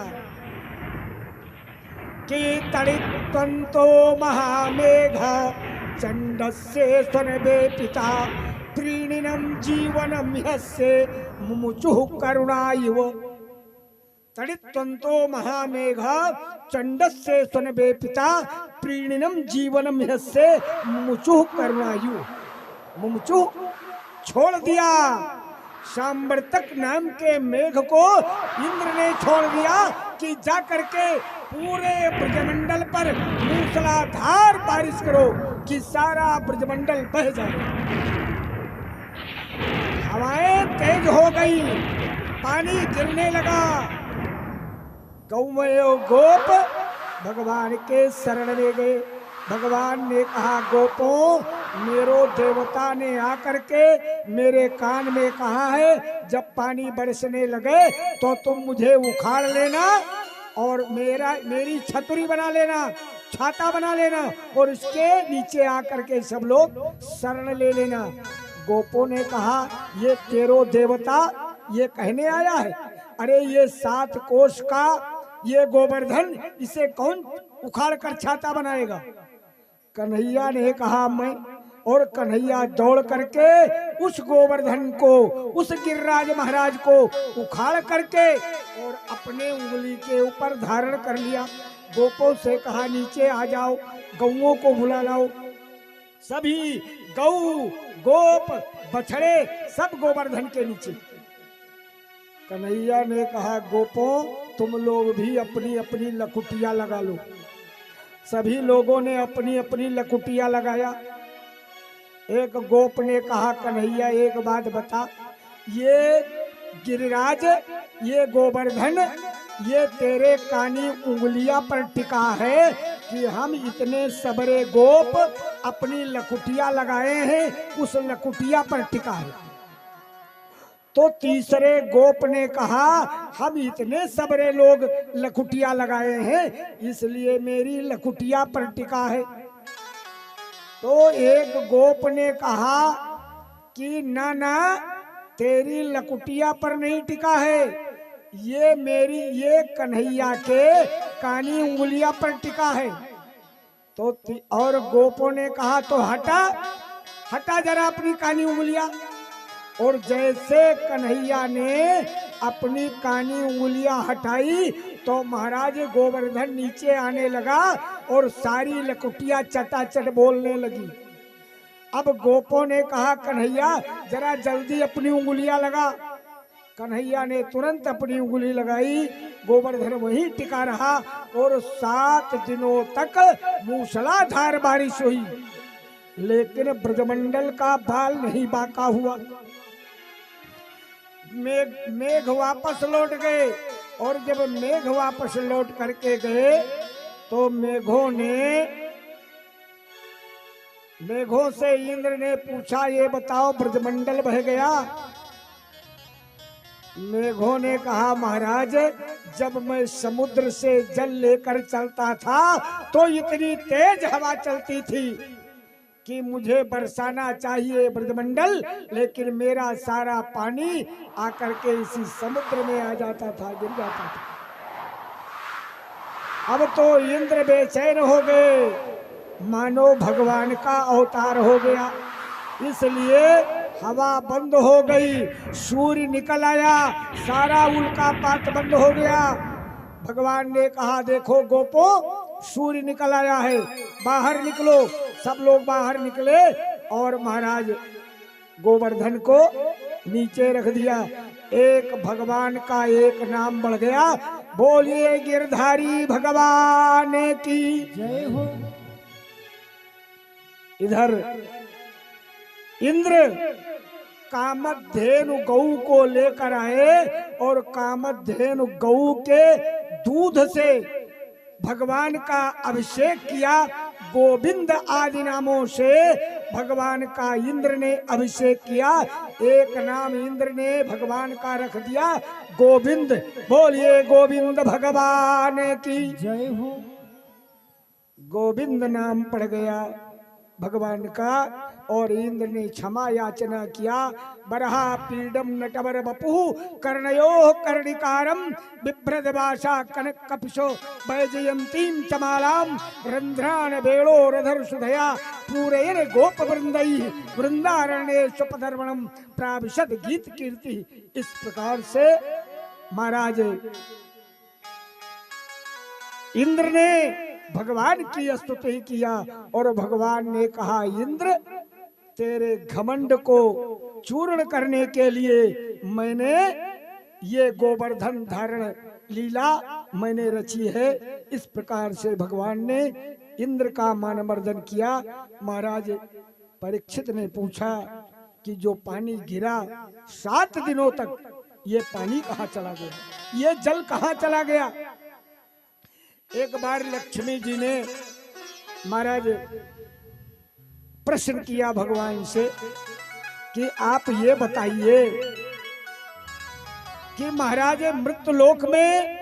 कि तड़ित्वन्तो महामेघ चंडस्य स्वनभे पिता प्रीणिनम जीवनम ह्यस्य मुमुचुः करुणायुः। तड़ित्वन्तो महामेघ चंडस्य स्वनभे पिता प्रीणिनम जीवनम ह्यस्य मुमुचुः करुणायुः। मुमुचुः छोड़ दिया, शाम्बर्तक नाम के मेघ को इंद्र ने छोड़ दिया कि जा करके पूरे ब्रजमंडल पर मूसलाधार बारिश करो कि सारा ब्रजमंडल बह जाए। हवाएं तेज हो गई, पानी गिरने लगा। गौमयो गोप भगवान के शरण में गए। भगवान ने कहा गोपों, मेरो देवता ने आकर के मेरे कान में कहा है जब पानी बरसने लगे तो तुम मुझे उखाड़ लेना और मेरी छतरी बना लेना, छाता बना लेना और उसके नीचे आकर के सब लोग शरण ले लेना। गोपों ने कहा ये तेरो देवता ये कहने आया है? अरे ये 7 कोष का ये गोवर्धन, इसे कौन उखाड़ कर छाता बनाएगा? कन्हैया ने कहा मैं। और कन्हैया दौड़ करके उस गोवर्धन को, उस गिरिराज महाराज को उखाड़ करके और अपने उंगली के ऊपर धारण कर लिया। गोपों से कहा नीचे आ जाओ, गौओं को बुला लाओ। सभी गौ, गोप, बछड़े सब गोवर्धन के नीचे। कन्हैया ने कहा गोपों तुम लोग भी अपनी अपनी लकुटियां लगा लो। सभी लोगों ने अपनी अपनी लकुटियां लगाया। एक गोप ने कहा कन्हैया एक बात बता, ये गिरिराज, ये गोवर्धन, ये तेरे कानी उंगलियां पर टिका है कि हम इतने सबरे गोप अपनी लकुटियां लगाए हैं, उस लकुटिया पर टिका है। तो तीसरे गोप ने कहा हम इतने सबरे लोग लकुटियां लगाए हैं, इसलिए मेरी लकुटिया पर टिका है। तो एक गोप ने कहा कि ना ना, तेरी लकुटिया पर नहीं टिका है, ये मेरी, ये कन्हैया के कानी उंगलियां पर टिका है। तो और गोपों ने कहा तो हटा हटा जरा अपनी कानी उंगलियां। और जैसे कन्हैया ने अपनी कानी उंगलियां हटाई तो महाराज गोवर्धन नीचे आने लगा और सारी लकुटियां चटाचट बोलने लगी। अब गोपों ने कहा कन्हैया जरा जल्दी अपनी उंगलियां लगा। कन्हैया ने तुरंत अपनी उंगली लगाई। गोवर्धन वहीं टिका रहा और 7 दिनों तक मूसलाधार बारिश हुई, लेकिन ब्रजमंडल का बाल नहीं बांका हुआ। मेघ वापस लौट गए और जब मेघ वापस लौट करके गए तो मेघों से इंद्र ने पूछा ये बताओ ब्रजमंडल बह गया? मेघों ने कहा महाराज जब मैं समुद्र से जल लेकर चलता था तो इतनी तेज हवा चलती थी कि मुझे बरसाना चाहिए ब्रजमंडल, लेकिन मेरा सारा पानी आकर के इसी समुद्र में आ जाता था, गिर जाता था। अब तो इंद्र बेचैन हो गए, मानो भगवान का अवतार हो गया, इसलिए हवा बंद हो गई, सूर्य निकल आया, सारा उल्का पात बंद हो गया। भगवान ने कहा देखो गोपो सूर्य निकल आया है, बाहर निकलो। सब लोग बाहर निकले और महाराज गोवर्धन को नीचे रख दिया। एक भगवान का एक नाम बढ़ गया। बोलिए गिरधारी भगवान की जय हो। इधर इंद्र कामधेनु गऊ को लेकर आए और कामधेनु गऊ के दूध से भगवान का अभिषेक किया। गोविंद आदि नामों से भगवान का इंद्र ने अभिषेक किया। एक नाम इंद्र ने भगवान का रख दिया गोविंद। बोलिए गोविंद भगवान की जय हो। गोविंद नाम पड़ गया भगवान का और इंद्र ने क्षमा याचना किया। बरहा पीडम नटवर बपु कर्णयो कर्णिकारम बिभ्रद भाषा कनक कपिशो वैजयंतीम चमालाम रंध्रान बेड़ो रधर सुधया पूरयन गोप वृंदई वृंदारण्य स्वपधर्वणम प्राविशद गीत कीर्ति। इस प्रकार से महाराज इंद्र ने भगवान की स्तुति किया और भगवान ने कहा इंद्र तेरे घमंड को चूर्ण करने के लिए मैंने ये गोवर्धन धारण लीला मैंने रची है। इस प्रकार से भगवान ने इंद्र का मानमर्दन किया। महाराज परीक्षित ने पूछा कि जो पानी गिरा 7 दिनों तक ये पानी कहाँ चला गया, ये जल कहाँ चला गया। एक बार लक्ष्मी जी ने महाराज प्रश्न किया भगवान से कि आप ये बताइए कि महाराज मृत्युलोक में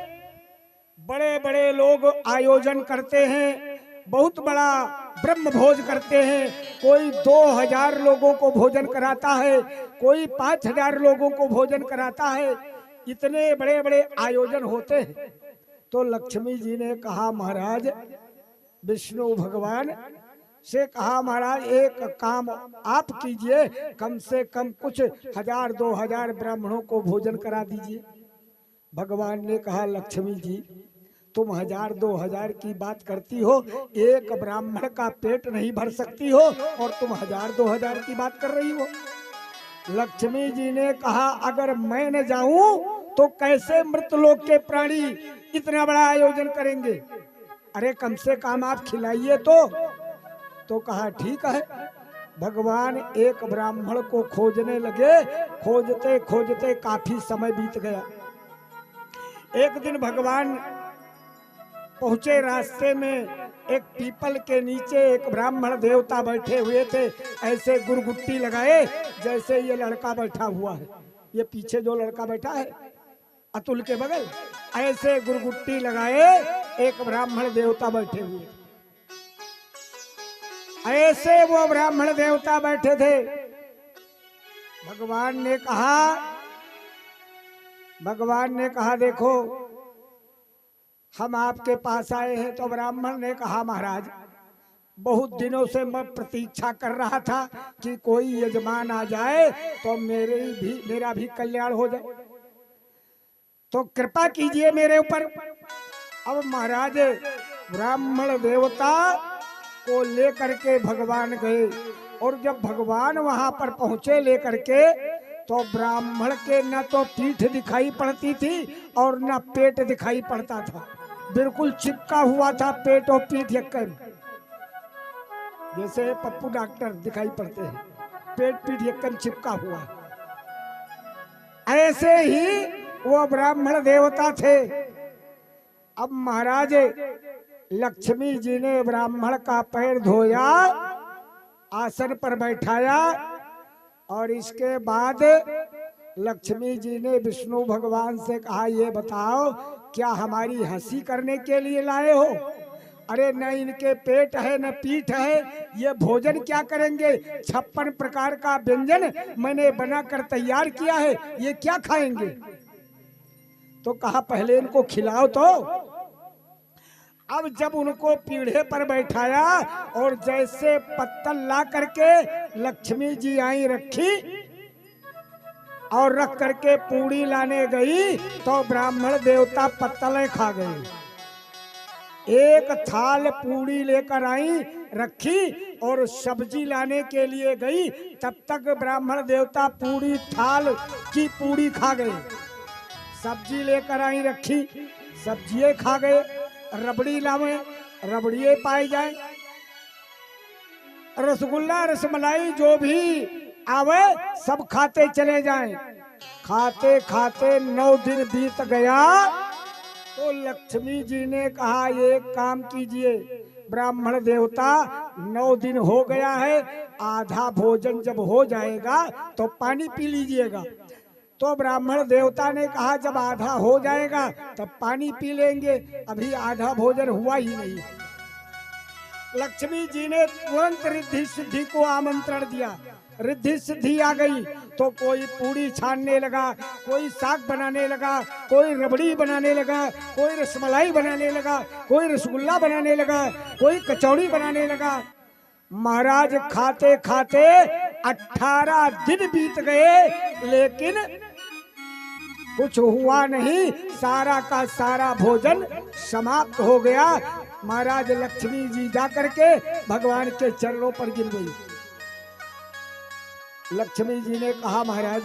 बड़े बड़े लोग आयोजन करते हैं, बहुत बड़ा ब्रह्म भोज करते हैं, कोई 2000 लोगों को भोजन कराता है, कोई 5000 लोगों को भोजन कराता है। इतने बड़े बड़े आयोजन होते हैं। तो लक्ष्मी जी ने कहा महाराज, विष्णु भगवान से कहा महाराज एक काम आप कीजिए, कम से कम कुछ 1000-2000 ब्राह्मणों को भोजन करा दीजिए। भगवान ने कहा लक्ष्मी जी तुम 1000-2000 की बात करती हो, एक ब्राह्मण का पेट नहीं भर सकती हो और तुम 1000-2000 की बात कर रही हो। लक्ष्मी जी ने कहा अगर मैं न जाऊं तो कैसे मृतलोक के प्राणी इतना बड़ा आयोजन करेंगे। अरे कम से कम आप खिलाइए तो कहा ठीक है। भगवान एक ब्राह्मण को खोजने लगे। खोजते खोजते काफी समय बीत गया। एक दिन भगवान पहुंचे, रास्ते में एक पीपल के नीचे एक ब्राह्मण देवता बैठे हुए थे। ऐसे गुरगुट्टी लगाए जैसे ये लड़का बैठा हुआ है, ये पीछे जो लड़का बैठा है अतुल के बगल, ऐसे गुरगुट्टी लगाए एक ब्राह्मण देवता बैठे हुए। ऐसे वो ब्राह्मण देवता बैठे थे। भगवान ने कहा देखो हम आपके पास आए हैं। तो ब्राह्मण ने कहा महाराज बहुत दिनों से मैं प्रतीक्षा कर रहा था कि कोई यजमान आ जाए तो मेरा भी कल्याण हो जाए, तो कृपा कीजिए मेरे ऊपर। अब महाराज ब्राह्मण देवता को लेकर के भगवान गए, और जब भगवान वहां पर पहुंचे लेकर के, तो ब्राह्मण के न तो पीठ दिखाई पड़ती थी और न पेट दिखाई पड़ता था। बिल्कुल चिपका हुआ था पेट और पीठ यक्कर, जैसे पप्पू डॉक्टर दिखाई पड़ते हैं, पेट पीठ यक्कर चिपका हुआ। ऐसे ही वो ब्राह्मण देवता थे। अब महाराज लक्ष्मी जी ने ब्राह्मण का पैर धोया, आसन पर बैठाया, और इसके बाद लक्ष्मी जी ने विष्णु भगवान से कहा ये बताओ क्या हमारी हंसी करने के लिए लाए हो? अरे न इनके पेट है न पीठ है, ये भोजन क्या करेंगे? 56 प्रकार का व्यंजन मैंने बनाकर तैयार किया है, ये क्या खाएंगे? तो कहा पहले इनको खिलाओ तो। अब जब उनको पीढ़े पर बैठाया और जैसे पत्तल ला करके लक्ष्मी जी आई रखी और रख करके पूड़ी लाने गई, तो ब्राह्मण देवता पत्तलें खा गए। एक थाल पूड़ी लेकर आई रखी और सब्जी लाने के लिए गई, तब तक ब्राह्मण देवता पूरी थाल की पूड़ी खा गए। सब्जी लेकर आई रखी, सब्जियां खा गए। रबड़ी लावे, रबड़िए पाई जाए। रसगुल्ला रसमलाई जो भी आवे सब खाते चले जाएं। खाते खाते 9 दिन बीत गया। तो लक्ष्मी जी ने कहा एक काम कीजिए ब्राह्मण देवता, 9 दिन हो गया है, आधा भोजन जब हो जाएगा तो पानी पी लीजिएगा। तो ब्राह्मण देवता ने कहा जब आधा हो जाएगा तब पानी पी लेंगे, अभी आधा भोजन हुआ ही नहीं। लक्ष्मी जी ने तुरंत रिद्धि सिद्धि को आमंत्रण दिया। रिद्धि सिद्धि आ गई तो कोई पूड़ी छानने लगा, कोई साग बनाने लगा, कोई रबड़ी बनाने लगा, कोई रसमलाई बनाने लगा, कोई रसगुल्ला बनाने लगा, कोई कचौड़ी बनाने लगा। महाराज खाते खाते 18 दिन बीत गए, लेकिन कुछ हुआ नहीं, सारा का सारा भोजन समाप्त हो गया। महाराज लक्ष्मी जी जाकर के भगवान के चरणों पर गिर गई। लक्ष्मी जी ने कहा महाराज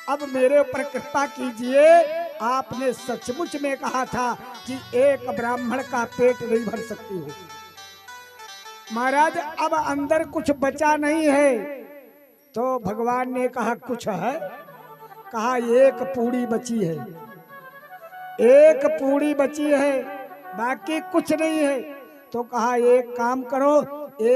अब मेरे ऊपर कृपा कीजिए, आपने सचमुच में कहा था कि एक ब्राह्मण का पेट नहीं भर सकती हो। महाराज अब अंदर कुछ बचा नहीं है। तो भगवान ने कहा कुछ है? कहा एक पूड़ी बची है, एक पूड़ी बची है, बाकी कुछ नहीं है। तो कहा एक काम करो, एक